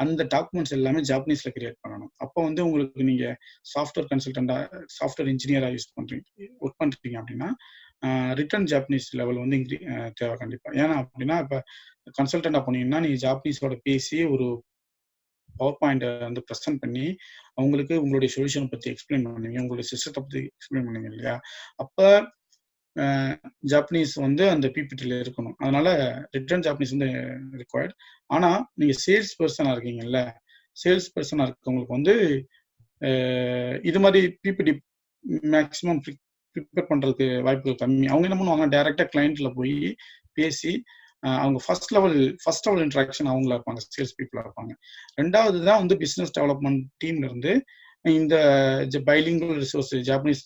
அந்த டாக்குமெண்ட்ஸ் எல்லாமே ஜாப்பனீஸ்ல கிரியேட் பண்ணணும். அப்போ வந்து உங்களுக்கு நீங்க சாஃப்ட்வேர் கன்சல்டண்டா, சாஃப்ட்வேர் இன்ஜினியரா ஒர்க் பண்றீங்க அப்படின்னா ரிட்டன் ஜாப்பனீஸ் லெவல் வந்து தேவை கண்டிப்பா. ஏன்னா அப்படின்னா இப்போ கன்சல்டண்டா போனீங்கன்னா நீங்க ஜாப்பனீஸோட பேசி ஒரு பவர் பாயிண்ட் வந்து ப்ரெசென்ட் பண்ணி அவங்களுக்கு உங்களுடைய சொல்யூஷனை பத்தி எக்ஸ்பிளைன் பண்ணுவீங்க, உங்களுடைய சிஸ்டத்தை பத்தி எக்ஸ்பிளைன் பண்ணுவீங்க இல்லையா. அப்போ ஜாப்பனீஸ் வந்து அந்த பிபிடியில் இருக்கணும். அதனால ரிட்டன் ஜாப்பனீஸ் வந்து ரிக்வயர்ட். ஆனால் நீங்கள் சேல்ஸ் பர்சனாக இருக்கீங்கல்ல, சேல்ஸ் பர்சனாக இருக்கவங்களுக்கு வந்து இது மாதிரி பிபிடி மேக்ஸிமம் ப்ரிப்பேர் பண்ணுறதுக்கு வாய்ப்புகள் கம்மி. அவங்க என்ன பண்ணுவாங்க, டைரெக்டாக கிளைண்ட்டில் போய் பேசி அவங்க ஃபர்ஸ்ட் லெவல் இன்ட்ராக்ஷன் அவங்களா இருப்பாங்க, சேல்ஸ் பீப்புளாக இருப்பாங்க. ரெண்டாவது தான் வந்து பிஸ்னஸ் டெவலப்மெண்ட் டீம்ல இருந்து இந்த பைலிங்குவல் ரிசோர்ஸ், ஜாப்பனீஸ்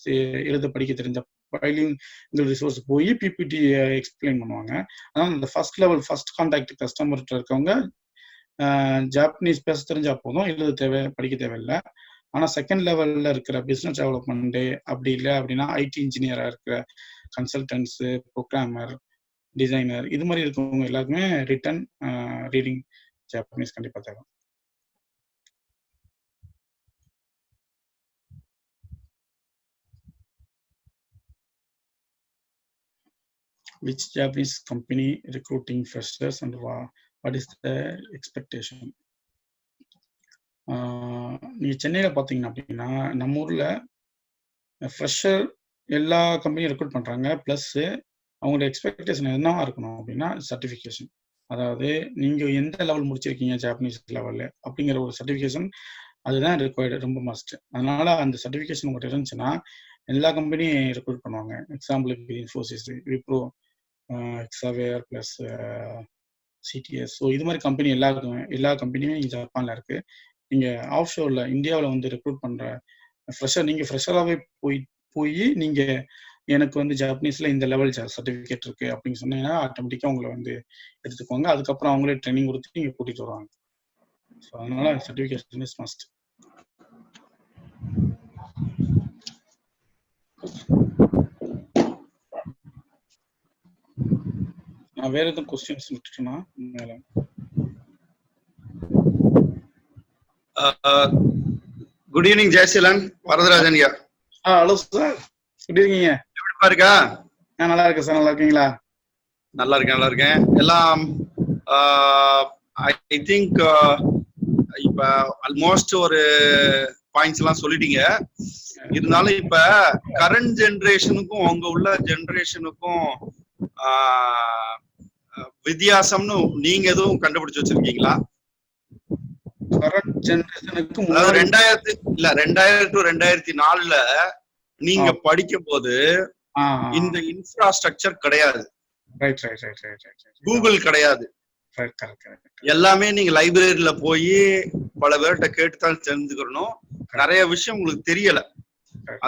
எழுத படிக்க தெரிஞ்ச பைலிங்குவல் ரிசோர்ஸ் போய் பிபிடி எக்ஸ்பிளைன் பண்ணுவாங்க. அதனால இந்த ஃபர்ஸ்ட் கான்டாக்ட் கஸ்டமர்கிட்ட இருக்கவங்க ஜாப்பனீஸ் பேச தெரிஞ்சா போதும், எழுத படிக்க தேவையில்லை. ஆனால் செகண்ட் லெவலில் இருக்கிற பிஸ்னஸ் டெவலப்மெண்ட்டு அப்படி இல்லை அப்படின்னா ஐடி இன்ஜினியராக இருக்கிற கன்சல்டன்ஸு, ப்ரோக்ராமர், டிசைனர் இது மாதிரி இருக்கவங்க எல்லாருக்குமே ரிட்டன் ரீடிங் ஜாப்பனீஸ் கண்டிப்பாக தேவை. Which Japanese company recruiting freshers and what is the expectation? நீங்கள் சென்னையில் பார்த்தீங்கன்னா அப்படின்னா நம்ம ஊரில் ஃப்ரெஷர் எல்லா கம்பெனியும் ரெக்ரூட் பண்ணுறாங்க. ப்ளஸ்ஸு அவங்களோட எக்ஸ்பெக்டேஷன் என்னவா இருக்கணும் அப்படின்னா சர்டிஃபிகேஷன். அதாவது நீங்கள் எந்த லெவல் முடிச்சிருக்கீங்க ஜாப்பனீஸ் லெவலில் அப்படிங்கிற ஒரு சர்டிஃபிகேஷன் அதுதான் ரிக்வயர்டு, ரொம்ப மஸ்ட். அதனால அந்த சர்டிஃபிகேஷன் உங்கள்கிட்ட இருந்துச்சுன்னா எல்லா கம்பெனியும் ரெக்ரூட் பண்ணுவாங்க. எக்ஸாம்பிளுக்கு Infosys, Wipro, Hexaware plus CTS. So இது மாதிரி கம்பெனி எல்லா கம்பெனியுமே இங்கே ஜப்பானில் இருக்குது. நீங்கள் ஆஃப் ஷோரில் இந்தியாவில் வந்து ரெக்ரூட் பண்ணுற ஃப்ரெஷர், நீங்கள் ஃப்ரெஷராகவே போய் நீங்கள் எனக்கு வந்து ஜாப்பனீஸில் இந்த லெவல் சர்டிஃபிகேட் இருக்குது அப்படின்னு சொன்னீங்கன்னா ஆட்டோமேட்டிக்காக உங்களை வந்து எடுத்துக்குவாங்க. அதுக்கப்புறம் அவங்களே ட்ரைனிங் கொடுத்து நீங்கள் கூட்டிகிட்டு வருவாங்க. ஸோ அதனால சர்டிஃபிகேஷன் இஸ் மஸ்ட். நான் வேற எதுவும் கொஸ்டின்ஸ் விட்டுட்டேன்னா மேல. குட் ஈவினிங் ஜெயசீலன், வரதராஜன் ஐயா. ஹலோ சார், எப்படி இருக்கீங்க? எப்படிப்பா இருக்கா? நல்லா இருக்கேன் சார். நல்லா இருக்கீங்களா? நல்லா இருக்கேன். எல்லாம் ஐ திங்க் இப்ப ஆல்மோஸ்ட் ஒரு பாயிண்ட்ஸ் எல்லாம் சொல்லிட்டீங்க. இருந்தாலும் இப்ப கரண்ட் ஜெனரேஷனுக்கும் உங்க உள்ள ஜெனரேஷனுக்கும் வித்தியாசம்னு நீங்க எதுவும் கண்டுபிடிச்சு வச்சிருக்கீங்களா? கரண்ட் ஜெனரேஷனுக்கு 2000 to 2004 நீங்க படிக்கும் போது இந்த இன்ஃப்ராஸ்ட்ரக்சர் கிடையாது, கூகுள் கிடையாது, எல்லாமே நீங்க லைப்ரரியில போய் பல பேர்கிட்ட கேட்டுதான் தெரிஞ்சுக்கணும். நிறைய விஷயம் உங்களுக்கு தெரியல.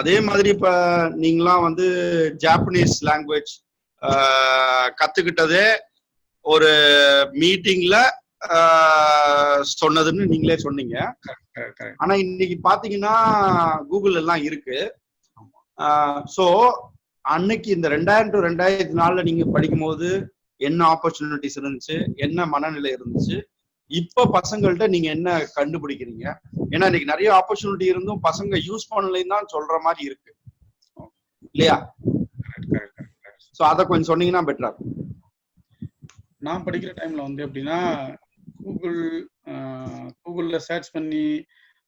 அதே மாதிரி இப்ப நீங்களாம் வந்து ஜாப்பனீஸ் லாங்குவேஜ் கத்துக்கிட்டதே ஒரு மீட்டிங்ல சொன்னதுன்னு நீங்களே சொன்னீங்க. ஆனா இன்னைக்கு பாத்தீங்கன்னா கூகுள் எல்லாம் இருக்கு. சோ அன்னைக்கு இந்த 2000 to 2004 நீங்க படிக்கும் போது என்ன ஆப்பர்ச்சுனிட்டிஸ் இருந்துச்சு, என்ன மனநிலை இருந்துச்சு, இப்ப பசங்கள்ட்ட நீங்க என்ன கண்டுபிடிக்கிறீங்க? ஏன்னா இன்னைக்கு நிறைய ஆப்பர்ச்சுனிட்டி இருந்தும் பசங்க யூஸ் பண்ணலைன்னு தான் சொல்ற மாதிரி இருக்கு இல்லையா? சோ அத கொஞ்சம் சொன்னீங்கன்னா பெட்டரா. நான் படிக்கிற டைம்ல வந்து எப்படின்னா கூகுள்ல சர்ச் பண்ணி,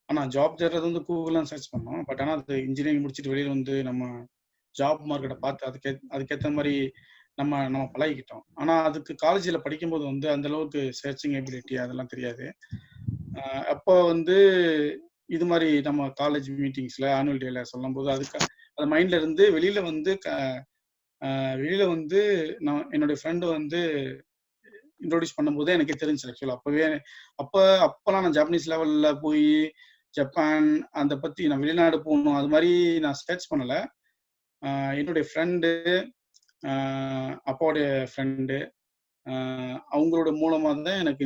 ஆனா ஜாப் தேடுறது வந்து கூகுள்லாம் சர்ச் பண்ணோம். பட் ஆனா அது இன்ஜினியரிங் முடிச்சுட்டு வெளியில வந்து நம்ம ஜாப் மார்க்கெட்டை பார்த்து அதுக்கேற்ற மாதிரி நம்ம பழகிக்கிட்டோம். ஆனா அதுக்கு காலேஜில் படிக்கும்போது வந்து அந்த அளவுக்கு சர்ச்சிங் எபிலிட்டி அதெல்லாம் தெரியாது. அப்போ வந்து இது மாதிரி நம்ம காலேஜ் மீட்டிங்ஸ்ல ஆனுவல் டேல சொல்லும் போது அது மைண்ட்ல இருந்து வெளியில வந்து நான் என்னுடைய ஃப்ரெண்டு வந்து இன்ட்ரோடியூஸ் பண்ணும்போது எனக்கு தெரிஞ்சு ஆக்சுவலா அப்பெல்லாம் நான் ஜாப்பனீஸ் லெவல்ல போய் ஜப்பான் அந்த பத்தி நான் வெளிநாடு போகணும் அது மாதிரி நான் சர்ச் பண்ணல. என்னுடைய ஃப்ரெண்டு, அப்பாவுடைய ஃப்ரெண்டு, அவங்களோட மூலமா தான் எனக்கு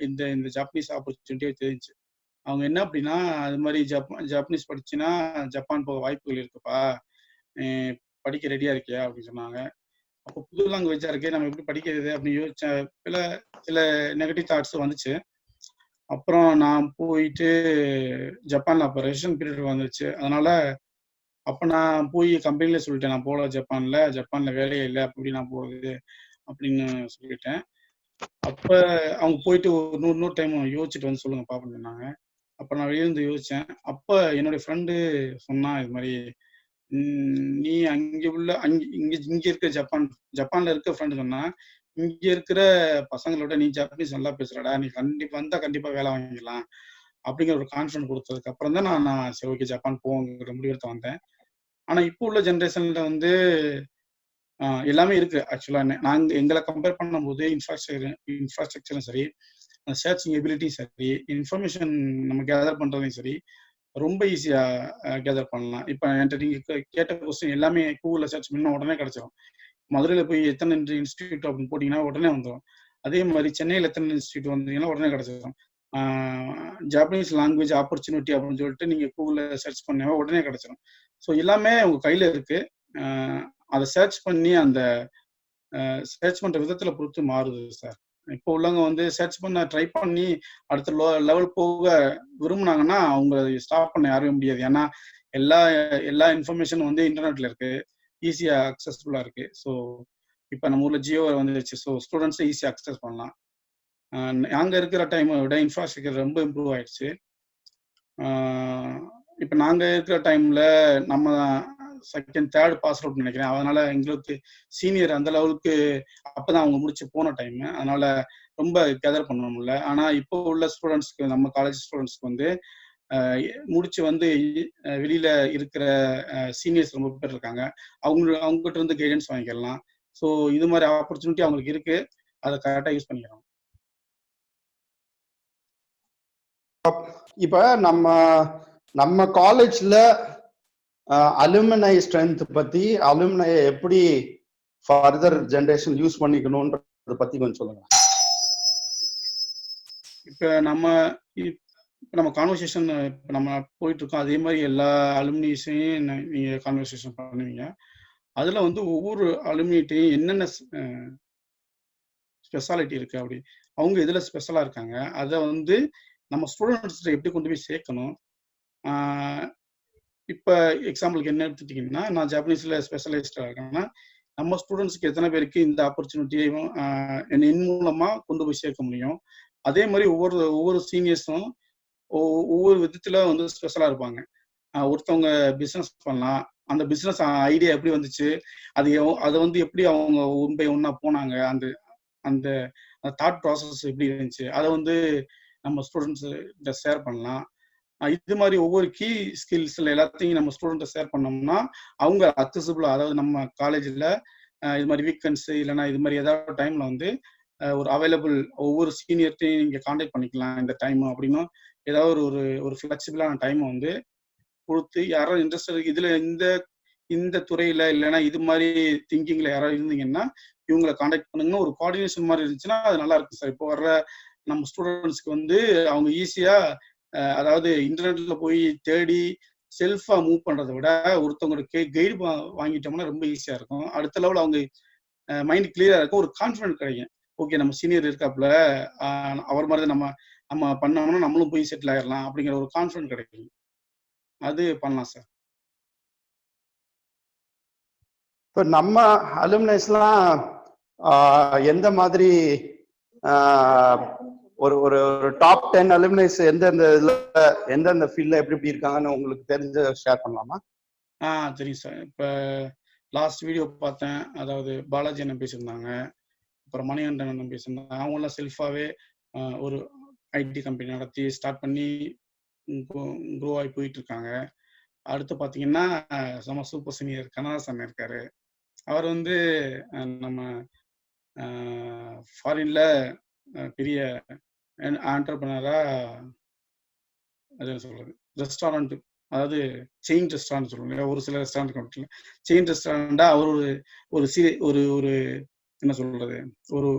இந்த ஜாப்பனீஸ் ஆப்பர்ச்சுனிட்டியே தெரிஞ்சு. அவங்க என்ன அப்படின்னா, அது மாதிரி ஜாப்பனீஸ் படிச்சுன்னா ஜப்பான் போக வாய்ப்புகள் இருக்குப்பா, படிக்க ரெடியா இருக்கியா அப்படின்னு சொன்னாங்க. அப்போ புது லாங்குவேஜா இருக்கே, நம்ம எப்படி படிக்கிறது அப்படின்னு யோசிச்சேன். சில நெகட்டிவ் தாட்ஸ் வந்துச்சு. அப்புறம் நான் போயிட்டு ஜப்பான்ல அப்போ ரெசிஷன் பீரியட் வந்துச்சு. அதனால அப்போ நான் போய் கம்பெனில சொல்லிட்டேன், நான் போகல ஜப்பான்ல வேலையே இல்லை, அப்படி நான் போகுது அப்படின்னு சொல்லிட்டேன். அப்போ அவங்க போயிட்டு இன்னொரு டைம் யோசிச்சுட்டு வந்து சொல்லுங்க பாப்போன்னு சொன்னாங்க. அப்போ நான் வெளியிருந்து யோசிச்சேன். அப்போ என்னுடைய ஃப்ரெண்டு சொன்னா, இது மாதிரி நீ அங்க உள்ள இங்க இருக்க ஜப்பான்ல இருக்க ஃப்ரெண்டு சொன்னா, இங்க இருக்கிற பசங்களோட நீ ஜாப்பனீஸ் நல்லா பேசுறடா, நீ கண்டிப்பா வேலை வாங்கிக்கலாம் அப்படிங்கிற ஒரு கான்ஃபிடன்ட் கொடுத்ததுக்கு அப்புறம் தான் நான் சரி ஓகே ஜப்பான் போங்கிற முடிவெடுத்து வந்தேன். ஆனா இப்போ உள்ள ஜென்ரேஷன்ல வந்து எல்லாமே இருக்கு. ஆக்சுவலா நாங்க எங்களை கம்பேர் பண்ணும்போது இன்ஃப்ராஸ்ட்ரக்சரும் சரி, சர்ச்சிங் எபிலிட்டியும் சரி, இன்ஃபர்மேஷன் நம்ம கேதர் பண்றதையும் சரி, ரொம்ப ஈஸியா கேதர் பண்ணலாம். இப்ப என்கிட்ட நீங்க கேட்ட கொஸ்டின் எல்லாமே கூகுள்ல சர்ச் பண்ணா உடனே கிடைச்சிடும். மதுரையில போய் எத்தனை இன்ஸ்டியூட் அப்படின்னு போட்டீங்கன்னா உடனே வந்துடும். அதே மாதிரி சென்னையில் எத்தனை இன்ஸ்டியூட் வந்தீங்கன்னா உடனே கிடைச்சிடும். ஜாப்பனீஸ் லாங்குவேஜ் ஆப்பர்ச்சுனிட்டி அப்படின்னு சொல்லிட்டு நீங்க கூகுள்ல சர்ச் பண்ணா உடனே கிடைச்சிடும். ஸோ எல்லாமே உங்க கையில இருக்கு. அதை சர்ச் பண்ணி அந்த சர்ச் பண்ற விதத்துல பொறுத்து மாறுது சார். இப்போ உள்ளவங்க வந்து சர்ச் பண்ண ட்ரை பண்ணி அடுத்த லெவல் போக விரும்புனாங்கன்னா அவங்க ஸ்டாப் பண்ண யாரும் முடியாது. ஏன்னா எல்லா இன்ஃபர்மேஷனும் வந்து இன்டர்நெட்ல இருக்கு, ஈஸியா அக்சஸ்ஃபுல்லா இருக்கு. ஸோ இப்போ நம்ம ஊர்ல ஜியோ வந்துருச்சு. ஸோ ஸ்டூடெண்ட்ஸை ஈஸியா அக்சஸ் பண்ணலாம். நாங்க இருக்கிற டைமை விட இன்ஃப்ராஸ்ட்ரக்சர் ரொம்ப இம்ப்ரூவ் ஆயிடுச்சு. இப்போ நாங்க இருக்கிற டைம்ல நம்ம செகண்ட் தேர்ட் பாஸ் அவுட் நினைக்கிறேன். அதனால எங்களுக்கு சீனியர் அந்த லெவலுக்கு அப்பதான் அவங்க முடிச்சு போன டைம். அதனால ரொம்ப கேதர் பண்ண முடியல. ஆனா இப்போ உள்ள ஸ்டூடெண்ட்ஸ்க்கு, நம்ம காலேஜ் ஸ்டூடெண்ட்ஸ்க்கு வந்து முடிச்சு வந்து வெளியில இருக்கிற சீனியர்ஸ் ரொம்ப பேர் இருக்காங்க. அவங்ககிட்ட இருந்து கைடன்ஸ் வாங்கிக்கலாம். ஸோ இது மாதிரி ஆப்பர்ச்சுனிட்டி அவங்களுக்கு இருக்கு, அதை கரெக்டா யூஸ் பண்ணிக்கிறோம். இப்ப நம்ம காலேஜ்ல அலுமினை ஸ்ட்ரென்த் பத்தி, அலுமினை எப்படி ஃபர்தர் ஜெனரேஷன் யூஸ் பண்ணிக்கணும்ன்றத பத்தி கொஞ்சம் சொல்லுங்க. இப்ப நம்ம கான்வர்சேஷன் நம்ம போயிட்டு இருக்கோம். அதே மாதிரி எல்லா அலுமினிஸையும் நீங்க கான்வர்சேஷன் பண்ணுவீங்க. அதுல வந்து ஒவ்வொரு அலுமினிட்டையும் என்னென்ன ஸ்பெஷாலிட்டி இருக்கு, அப்படி அவங்க எதுல ஸ்பெஷலா இருக்காங்க, அதை வந்து நம்ம ஸ்டூடெண்ட்ஸ் எப்படி கொண்டு போய் சேர்க்கணும். இப்போ எக்ஸாம்பிளுக்கு என்ன எடுத்துட்டீங்கன்னா, நான் ஜாப்பனீஸ்ல ஸ்பெஷலைஸ்டா இருக்கேன்னா, நம்ம ஸ்டூடெண்ட்ஸ்க்கு எத்தனை பேருக்கு இந்த ஆப்பர்ச்சுனிட்டியையும் என் மூலமா கொண்டு போய் சேர்க்க முடியும். அதே மாதிரி ஒவ்வொரு சீனியர்ஸும் ஒவ்வொரு விதத்துல வந்து ஸ்பெஷலா இருப்பாங்க. ஒருத்தவங்க பிசினஸ் பண்ணலாம், அந்த பிசினஸ் ஐடியா எப்படி வந்துச்சு, அதை வந்து எப்படி அவங்க ஒன் பை ஒன்னா போனாங்க, அந்த அந்த தாட் ப்ராசஸ் எப்படி இருந்துச்சு, அதை வந்து நம்ம ஸ்டூடெண்ட்ஸ் ஷேர் பண்ணலாம். இது மாதிரி ஒவ்வொரு கீ ஸ்கில்ஸ்ல எல்லாத்தையும் நம்ம ஸ்டூடெண்ட்டை ஷேர் பண்ணோம்னா அவங்க அக்சசிபிளா, அதாவது நம்ம காலேஜில் இது மாதிரி வீக்கெண்ட்ஸ் இல்லைன்னா இது மாதிரி ஏதாவது டைம்ல வந்து ஒரு அவைலபிள் ஒவ்வொரு சீனியர்ட்டையும் நீங்க கான்டாக்ட் பண்ணிக்கலாம் இந்த டைம் அப்படின்னு ஏதாவது ஒரு ஃபிளெக்சிபிளான டைமை வந்து கொடுத்து, யாராவது இன்ட்ரெஸ்ட் இதுல இந்த துறையில இல்லைன்னா இது மாதிரி திங்கிங்ல யாராவது இருந்தீங்கன்னா இவங்களை கான்டாக்ட் பண்ணுங்க. ஒரு கோஆர்டினேஷன் மாதிரி இருந்துச்சுன்னா அது நல்லா இருக்கும் சார். இப்போ வர்ற நம்ம ஸ்டூடெண்ட்ஸ்க்கு வந்து அவங்க ஈஸியா, அதாவது இன்டர்நெட்ல போய் தேடி செல்ஃபா மூவ் பண்றதை விட ஒருத்தவங்களுக்கு கைடு வாங்கிட்டோம்னா ரொம்ப ஈஸியா இருக்கும். அடுத்த லெவல் அவங்க மைண்ட் கிளியரா இருக்கும், ஒரு கான்ஃபிடன்ட் கிடைக்கும். ஓகே நம்ம சீனியர் இருக்காப்புல, அவர் மாதிரி நம்ம பண்ணோம்னா நம்மளும் போய் செட்டில் ஆயிடலாம் அப்படிங்கிற ஒரு கான்ஃபிடன்ட் கிடைக்கும். அது பண்ணலாம் சார். இப்போ நம்ம அலுமினைஸ்லாம் எந்த மாதிரி ஒரு டாப் 10 அலுமினைஸ் எந்தெந்த ஃபீல்ட்ல எப்படி இருக்காங்கன்னு உங்களுக்கு தெரிஞ்ச ஷேர் பண்ணலாமா? தெரியும் சார். இப்போ லாஸ்ட் வீடியோ பார்த்தேன், அதாவது பாலாஜி அண்ணன் பேசியிருந்தாங்க, அப்புறம் மணிகண்டன் அண்ணன் பேசியிருந்தாங்க. அவங்களாம் செல்ஃபாவே ஒரு ஐடி கம்பெனி நடத்தி ஸ்டார்ட் பண்ணி க்ரோ ஆகி போயிட்டு இருக்காங்க. அடுத்து பார்த்தீங்கன்னா நம்ம சூப்பர் சீனியர் கனகராசன் இருக்காரு. அவர் வந்து நம்ம ஃபாரின்ல பெரிய ஆண்டர்பிரனரா, அது சொல்றது ரெஸ்டாரண்ட், அதாவது செயின் ரெஸ்டாரண்ட் சொல்லுவாங்க. ஒரு சில ரெஸ்டாரண்ட் கம்பெனில செயின் ரெஸ்டாரண்டா அவர் ஒரு என்ன சொல்றது, ஒரு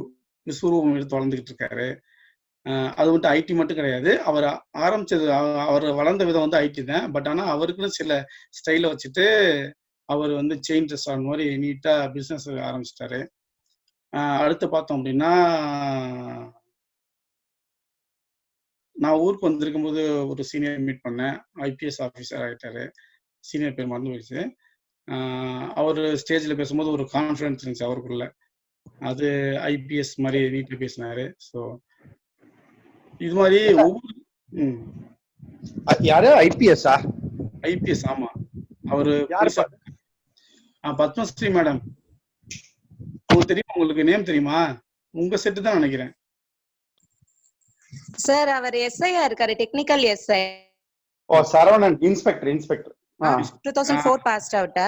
விஸ்வரூபம் எடுத்து வளர்ந்துகிட்டு இருக்காரு. அது மட்டும் ஐடி மட்டும் கிடையாது, அவர் ஆரம்பிச்சது, அவர் வளர்ந்த விதம் வந்து ஐடி தான். பட் ஆனா அவருக்குன்னு சில ஸ்டைல வச்சுட்டு அவர் வந்து செயின் ரெஸ்டாரண்ட் மாதிரி நீட்டா பிசினஸ் ஆரம்பிச்சிட்டாரு. அடுத்து பார்த்தோம் அப்படின்னா, நான் ஊருக்கு வந்திருக்கும் போது ஒரு சீனியர் மீட் பண்ணேன், ஐபிஎஸ் ஆஃபீஸர் ஆகிட்டாரு. சீனியர் பேர் மறந்து போயிடுச்சு. அவர் ஸ்டேஜில் பேசும்போது ஒரு கான்ஃபிடன்ஸ் இருந்துச்சு அவருக்குள்ள, அது ஐபிஎஸ் மாதிரி நீட்டாக பேசினாரு. ஸோ இது மாதிரி ஒவ்வொரு யாரு ஐபிஎஸ்ஸா? ஐபிஎஸ், ஆமா. அவரு பத்மஸ்ரீ மேடம். உங்களுக்கு தெரியுமா? உங்களுக்கு நேம் தெரியுமா? உங்க செட்டு தான் நினைக்கிறேன். சார் அவர் எஸ்ஐயா இருக்காரு, technical SI. Oh Saravanan, inspector. 2004 passed out.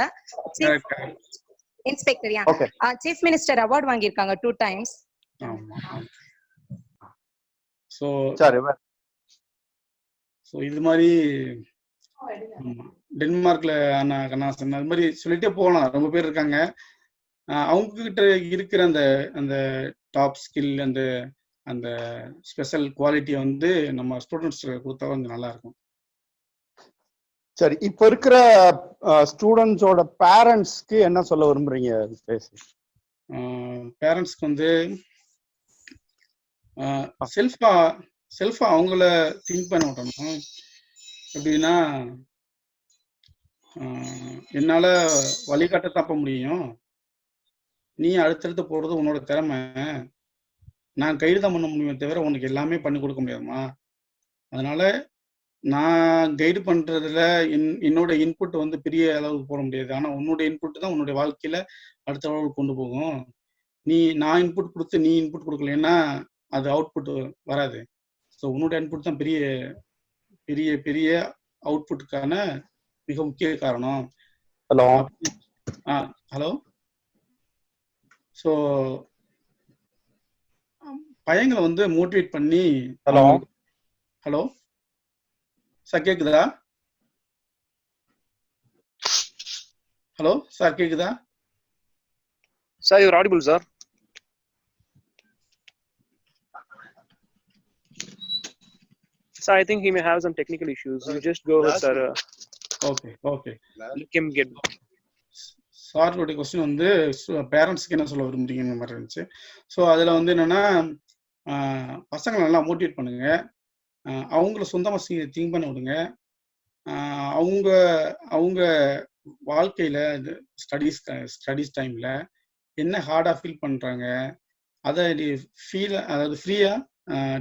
Inspector. Yeah. Okay. Chief minister award வாங்கியிருக்காங்க 2 times. ஆமா. சோ இது மாதிரி டென்மார்க்ல அண்ணா கண்ணாசன் அது மாதிரி சொல்லிட்டே போகலாம். ரொம்ப பேர் இருக்காங்க. அவங்க கிட்ட இருக்கிற அந்த அந்த டாப் ஸ்கில், அந்த அந்த ஸ்பெஷல் குவாலிட்டியை வந்து நம்ம ஸ்டூடெண்ட்ஸ் கொடுத்தா கொஞ்சம் நல்லா இருக்கும். சரி, இப்ப இருக்கிற ஸ்டூடெண்ட்ஸோட பேரண்ட்ஸ்க்கு என்ன சொல்ல விரும்புறீங்க? பேரண்ட்ஸ்க்கு வந்து செல்ஃபா அவங்கள திங்க் பண்ண விடணும். எப்படின்னா, என்னால வழிகாட்ட தப்ப முடியும், நீ அடுத்தடுத்து போறது உன்னோட திறமை, நான் கைடு தான் பண்ண முடியுமே தவிர உனக்கு எல்லாமே பண்ணி கொடுக்க முடியாதுமா. அதனால நான் கைடு பண்றதுல என்னோட இன்புட் வந்து பெரிய அளவுக்கு போட முடியாது. ஆனா உன்னோட இன்புட் தான் உன்னுடைய வாழ்க்கையில அடுத்த அளவுக்கு கொண்டு போகும். நான் இன்புட் கொடுத்து நீ இன்புட் கொடுக்கலன்னா அது அவுட்புட் வராது. ஸோ உன்னோட இன்புட் தான் பெரிய பெரிய பெரிய அவுட்புட்டுக்கான மிக முக்கிய காரணம். ஹலோ. ஸோ பையங்களை வந்து மோட்டிவேட் பண்ணி. ஹலோ சார், கேக்குதா? ஹலோ சார், கேக்குதா? Sir, you're audible, sir. Sir, I think he may have some technical issues. You just go with sir. Okay. Let him get. சாரோட கொஸ்டின் வந்து பேரண்ட்ஸ்க்கு என்ன சொல்ல விரும்புறீங்கன்னு மாதிரி இருந்துச்சு. ஸோ அதில் வந்து என்னன்னா, பசங்களை நல்லா மோட்டிவேட் பண்ணுங்க, அவங்கள சொந்தமாக திங்க் பண்ண விடுங்க. அவங்க அவங்க வாழ்க்கையில ஸ்டடீஸ் டைம்ல என்ன ஹார்டா ஃபீல் பண்றாங்க, அதை அதாவது ஃப்ரீயா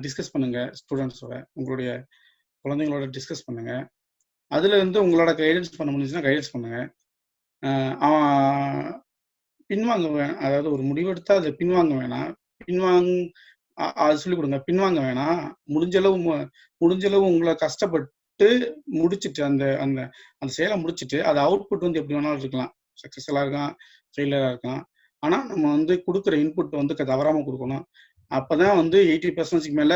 டிஸ்கஸ் பண்ணுங்க ஸ்டூடெண்ட்ஸோட, உங்களுடைய குழந்தைங்களோட டிஸ்கஸ் பண்ணுங்க. அதுல இருந்து உங்களோட கைடன்ஸ் பண்ண முடிஞ்சுன்னா கைடன்ஸ் பண்ணுங்க. பின்வாங்க வேணாம். அதாவது ஒரு முடிவெடுத்தா அதை பின்வாங்க வேணாம். அது சொல்லிக் கொடுங்க. பின்வாங்க வேணாம். முடிஞ்சளவு உங்களை கஷ்டப்பட்டு முடிச்சுட்டு அந்த அந்த அந்த செயலை முடிச்சுட்டு அது அவுட்புட் வந்து எப்படி வேணாலும் இருக்கலாம். சக்சஸ்ஃபுல்லா இருக்கலாம், ஃபெயிலியரா இருக்கலாம். ஆனா நம்ம வந்து கொடுக்குற இன்புட் வந்து தவறாம கொடுக்கணும். அப்பதான் வந்து 80% மேல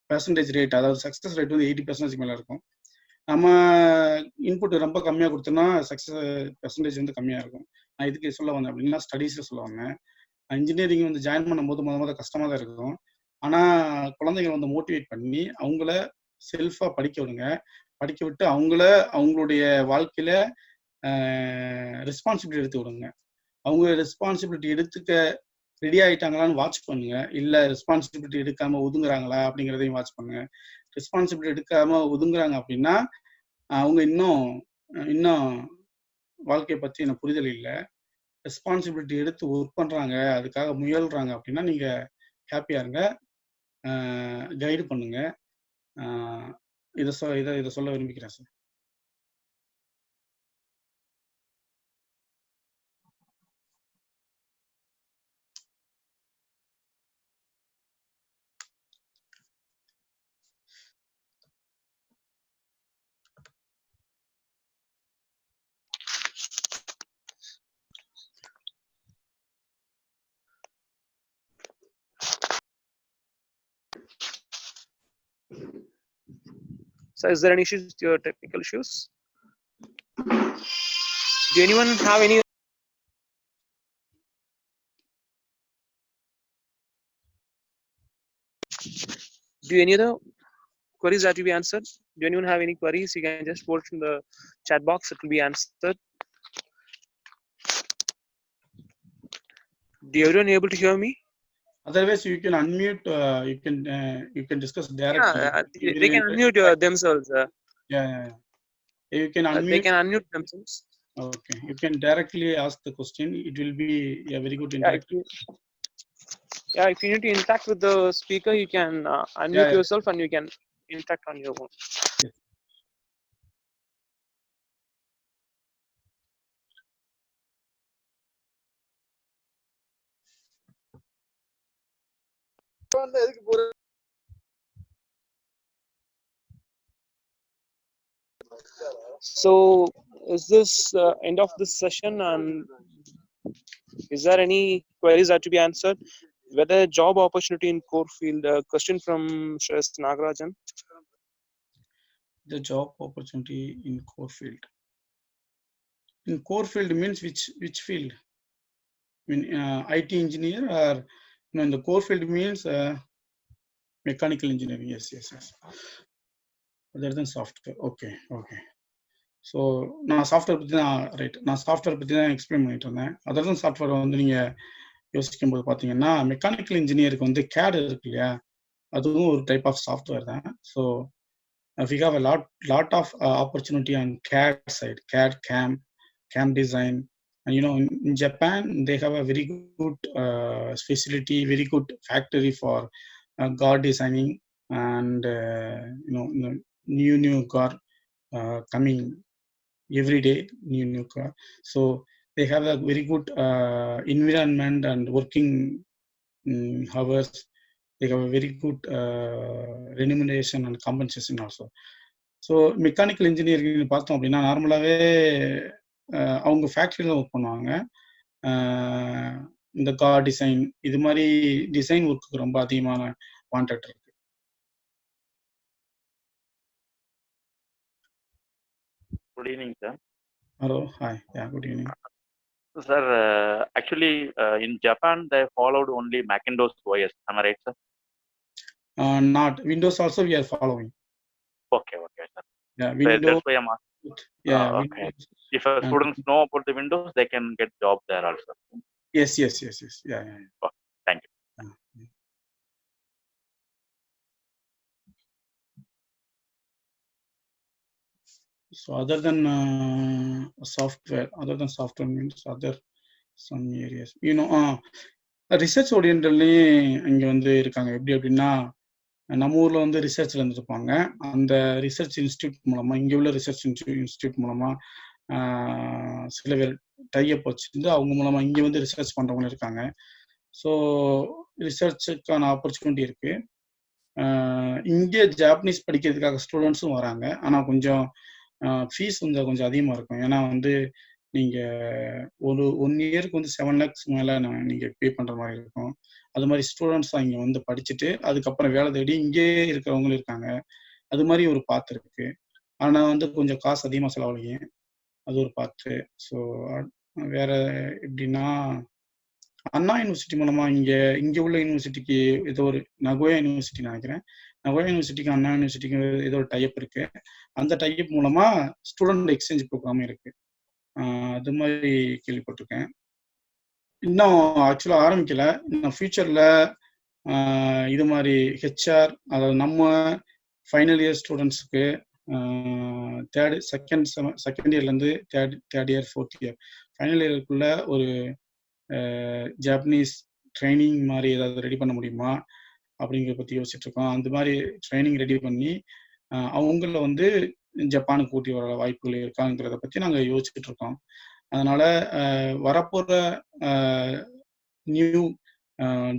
பெர்சன்டேஜ் ரேட், அதாவது சக்சஸ் ரேட் வந்து 80% மேல இருக்கும். நம்ம இன்புட் ரொம்ப கம்மியா கொடுத்தோம்னா சக்சஸ் பெர்சன்டேஜ் வந்து கம்மியா இருக்கும். நான் இதுக்கு சொல்ல வந்தேன் அப்படின்னா, ஸ்டடீஸ்ல சொல்ல வந்தேன். இன்ஜினியரிங் வந்து ஜாயின் பண்ணும்போது முத கஷ்டமா தான் இருக்கும். ஆனா குழந்தைங்க வந்து மோட்டிவேட் பண்ணி அவங்கள செல்ஃபா படிக்க விடுங்க. படிக்க விட்டு அவங்களுடைய வாழ்க்கையில ரெஸ்பான்சிபிலிட்டி எடுத்து விடுங்க. அவங்க ரெஸ்பான்சிபிலிட்டி எடுத்துக்க ரெடி ஆயிட்டாங்களான்னு வாட்ச் பண்ணுங்க. இல்ல ரெஸ்பான்சிபிலிட்டி எடுக்காம ஒதுங்குறாங்களா அப்படிங்கிறதையும் வாட்ச் பண்ணுங்க. ரெஸ்பான்சிபிலிட்டி எடுக்காம ஒதுங்குறாங்க அப்படின்னா அவங்க இன்னும் வாழ்க்கையை பத்தி எனக்கு புரிதல் இல்லை. ரெஸ்பான்சிபிலிட்டி எடுத்து ஒர்க் பண்றாங்க, அதுக்காக முயல்றாங்க அப்படின்னா நீங்க ஹாப்பியா இருங்க, கைடு பண்ணுங்க. இதை சொல்ல விரும்பிக்கிறேன் sir. So, is there any issues with your technical issues? Do anyone have any? Do any other queries that will be answered? Do anyone have any queries? You can just post in the chat box. It will be answered. Do everyone able to hear me? Otherwise, you can unmute. You can discuss directly. Yeah, they can unmute themselves. Yeah. You can unmute. They can unmute themselves. Okay. You can directly ask the question. It will be a very good interaction. If you need to interact with the speaker, you can unmute yourself and you can interact on your own. Yes. So, is this end of this session? And is there any queries that to be answered? Whether job opportunity in core field? Question from Shreyas Nagarajan. The job opportunity in core field. In core field means which field? I mean, IT engineer, or in the core field means mechanical engineering. Yes. Other than software. Okay. So நான் software பற்றி தான் நான் software பற்றி தான் explain பண்ணிட்டு இருந்தேன். Other தான் software வந்து நீங்கள் யோசிக்கும்போது பார்த்தீங்கன்னா மெக்கானிக்கல் இன்ஜினியருக்கு வந்து கேட் இருக்கு இல்லையா, அதுவும் ஒரு டைப் ஆஃப் சாஃப்ட்வேர் தான். So we have a lot of opportunity on CAD side, CAD CAM design. And in Japan they have a very good facility, very good factory for car designing, and new car coming every day, new car. So they have a very good environment and working hours. They have a very good remuneration and compensation also. So mechanical engineering பார்த்தோம் அப்படின்னா நார்மலாகவே அவங்க ஃபேக்ட்ரியில் work பண்ணுவாங்க. இந்த car design, இது மாதிரி design ஒர்க்குக்கு ரொம்ப அதிகமான வாண்டட் இருக்கு. Good evening, sir. Hello, hi. Yeah, good evening. Sir, actually, in Japan, they followed only Macintosh OS. Am I right, sir? Not Windows also we are following. Okay, sir. Yeah, So Windows. that's why I'm asking. Yeah, Okay. Windows. If students know about the Windows, they can get job there also. Yes. Yeah. Okay, thank you. So other than software means other some areas. Research ஓரியன்டட்லயும் இங்க வந்து இருக்காங்க. எப்படி அப்படின்னா நம்ம ஊர்ல வந்து ரிசர்ச்ல இருந்துருப்பாங்க. அந்த ரிசர்ச் இன்ஸ்டியூட் மூலமா, இங்க உள்ள ரிசர்ச் இன்ஸ்டியூட் மூலமா சில பேர் டைப் வச்சிருந்து அவங்க மூலமா இங்க வந்து ரிசர்ச் பண்றவங்க இருக்காங்க. ஸோ ரிசர்ச்சுக்கான ஆப்பர்ச்சுனிட்டி இருக்கு. இங்கே ஜாப்பனீஸ் படிக்கிறதுக்காக ஸ்டூடெண்ட்ஸும் வராங்க. ஆனால் கொஞ்சம் ஃபீஸ் வந்து கொஞ்சம் அதிகமாக இருக்கும். ஏன்னா வந்து நீங்கள் ஒரு 1 இயருக்கு வந்து 7 lakhs மேலே நீங்கள் பே பண்ணுற மாதிரி இருக்கும். அது மாதிரி ஸ்டூடெண்ட்ஸ் தான் இங்கே வந்து படிச்சுட்டு அதுக்கப்புறம் வேலை தேடி இங்கே இருக்கிறவங்களும் இருக்காங்க. அது மாதிரி ஒரு பாத்து இருக்கு. ஆனால் வந்து கொஞ்சம் காசு அதிகமாக செலவழிக்கும். அது ஒரு பாத்து. ஸோ வேற எப்படின்னா அண்ணா யூனிவர்சிட்டி மூலமா இங்க உள்ள யூனிவர்சிட்டிக்கு ஏதோ ஒரு நகோயா யூனிவர்சிட்டி நினைக்கிறேன். நகோயா யூனிவர்சிட்டிக்கு அண்ணா யூனிவர்சிட்டிக்கு ஏதோ ஒரு டைப் இருக்கு. அந்த டைப் மூலமா ஸ்டூடெண்ட் எக்ஸ்சேஞ்ச் ப்ரோக்ராம் இருக்கு. அது மாதிரி கேள்விப்பட்டிருக்கேன். இன்னும் ஆக்சுவலா ஆரம்பிக்கல. இன்னும் ஃபியூச்சர்ல இது மாதிரி ஹெச்ஆர், அதாவது நம்ம ஃபைனல் இயர் ஸ்டூடெண்ட்ஸுக்கு செகண்ட் இயர்லேருந்து third year, fourth year final இயருக்குள்ள ஒரு ஜாப்பனீஸ் ட்ரைனிங் மாதிரி ஏதாவது ரெடி பண்ண முடியுமா அப்படிங்கிறத பற்றி யோசிச்சுட்டு இருக்கோம். அந்த மாதிரி ட்ரைனிங் ரெடி பண்ணி அவங்கள வந்து ஜப்பானுக்கு கூட்டி வர வாய்ப்புகள் இருக்காங்கிறத பற்றி நாங்கள் யோசிச்சுட்டு இருக்கோம். அதனால வரப்போகிற நியூ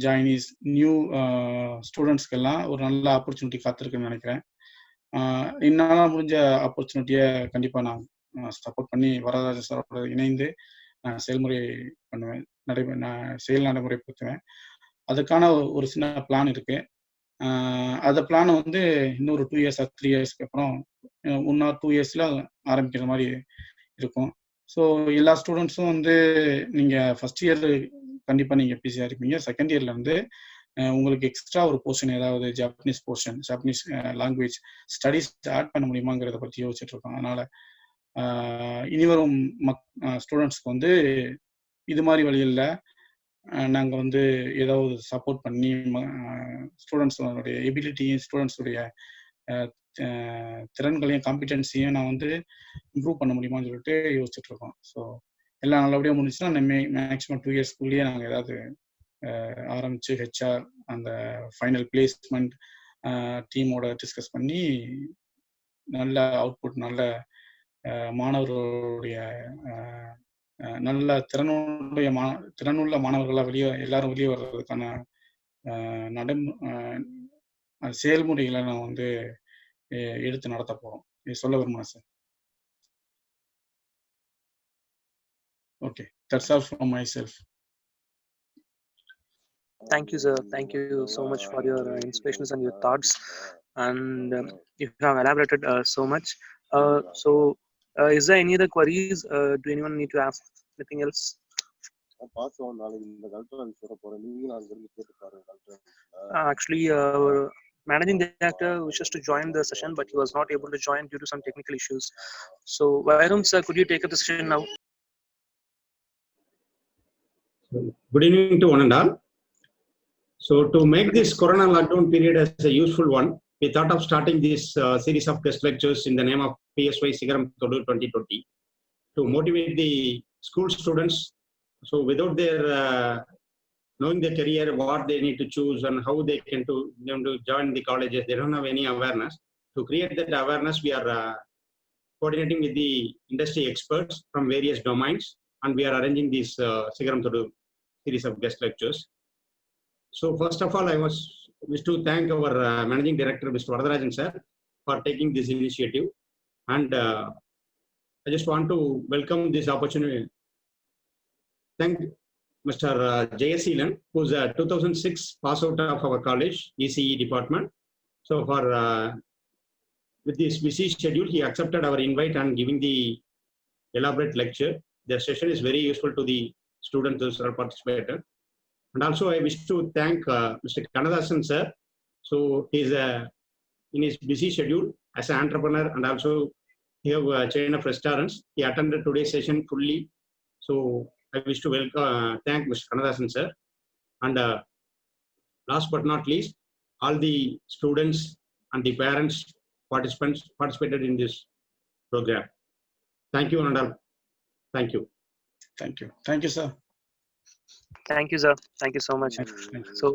ஜாயினீஸ், நியூ ஸ்டூடெண்ட்ஸ்க்கெல்லாம் ஒரு நல்ல ஆப்பர்ச்சுனிட்டி காத்திருக்குன்னு நினைக்கிறேன். என்னால் முடிஞ்ச ஆப்பர்ச்சுனிட்டியை கண்டிப்பாக நான் சப்போர்ட் பண்ணி வரதராஜ சாரோட இணைந்து நான் செயல்முறை பண்ணுவேன், செயல் நடைமுறைப்படுத்துவேன். அதுக்கான ஒரு சின்ன பிளான் இருக்கு. அந்த பிளான் வந்து இன்னொரு 2 years or 3 yearsக்கு அப்புறம் 1 or 2 yearsல ஆரம்பிக்கிற மாதிரி இருக்கும். ஸோ எல்லா ஸ்டூடெண்ட்ஸும் வந்து நீங்கள் ஃபர்ஸ்ட் இயர் கண்டிப்பாக நீங்கள் பிஸியாக இருப்பீங்க. செகண்ட் இயர்ல இருந்து உங்களுக்கு எக்ஸ்ட்ரா ஒரு போர்ஷன், ஏதாவது Japanese portion, Japanese language studies add பண்ண முடியுமாங்கிறத பற்றி யோசிச்சுட்டு இருக்கோம். அதனால இனிவரும் ஸ்டூடெண்ட்ஸ்க்கு வந்து இது மாதிரி வழியில் நாங்கள் வந்து ஏதாவது சப்போர்ட் பண்ணி ஸ்டூடெண்ட்ஸோடைய எபிலிட்டியும் ஸ்டூடெண்ட்ஸுடைய திறன்களையும் காம்பிடன்ஸையும் நான் வந்து இம்ப்ரூவ் பண்ண முடியுமான்னு சொல்லிட்டு யோசிச்சுட்டு இருக்கோம். ஸோ எல்லாம் நல்லபடியாக முடிஞ்சுன்னா மேக்ஸிமம் 2 yearsக்குள்ளேயே நாங்கள் ஏதாவது ஆரம்பிச்சு ஹெச்ஆர் அந்த ஃபைனல் பிளேஸ்மெண்ட் டீமோட டிஸ்கஸ் பண்ணி நல்ல அவுட்புட், நல்ல மாணவர்களுடைய நல்ல திறனுள்ள மாணவர்களாக எல்லாரும் வெளியே வர்றதுக்கான செயல்முறைகளை நான் வந்து எடுத்து நடத்த போறோம். இது சொல்ல விரும்புறேன் sir. Okay, that's all from my self. Thank you, sir. Thank you so much for your inspirations and your thoughts, and you have elaborated so much. Is there any other queries? Do anyone need to ask anything else? Actually, managing director wishes to join the session, but he was not able to join due to some technical issues. So, Vairam sir, could you take up the session now? Good evening to one and all. So to make this Corona lockdown period as a useful one, we thought of starting this series of guest lectures in the name of PSY Sigaram Thodu 2020 to motivate the school students. So without their knowing their career, what they need to choose and how they can to join the colleges, they don't have any awareness. To create that awareness, we are coordinating with the industry experts from various domains, and we are arranging this Sigaram Thodu series of guest lectures. So first of all, I wish to thank our Managing Director, Mr. Varadarajan sir, for taking this initiative. And I just want to welcome this opportunity. Thank Mr. Jayaseelan, who's a 2006 pass out of our college, ECE department. So for with this busy schedule, he accepted our invite and giving the elaborate lecture. The session is very useful to the students who are participated. And also I wish to thank Mr. Kannadasan sir. So he's in his busy schedule as an entrepreneur, and also he have a chain of restaurants. He attended today's session fully. So I wish to thank Mr. Kannadasan sir. And last but not least, all the students and the parents participants participated in this program. Thank you, and all. Thank you. Thank you. Thank you, sir. Thank you, sir. Thank you so much. Thank you. So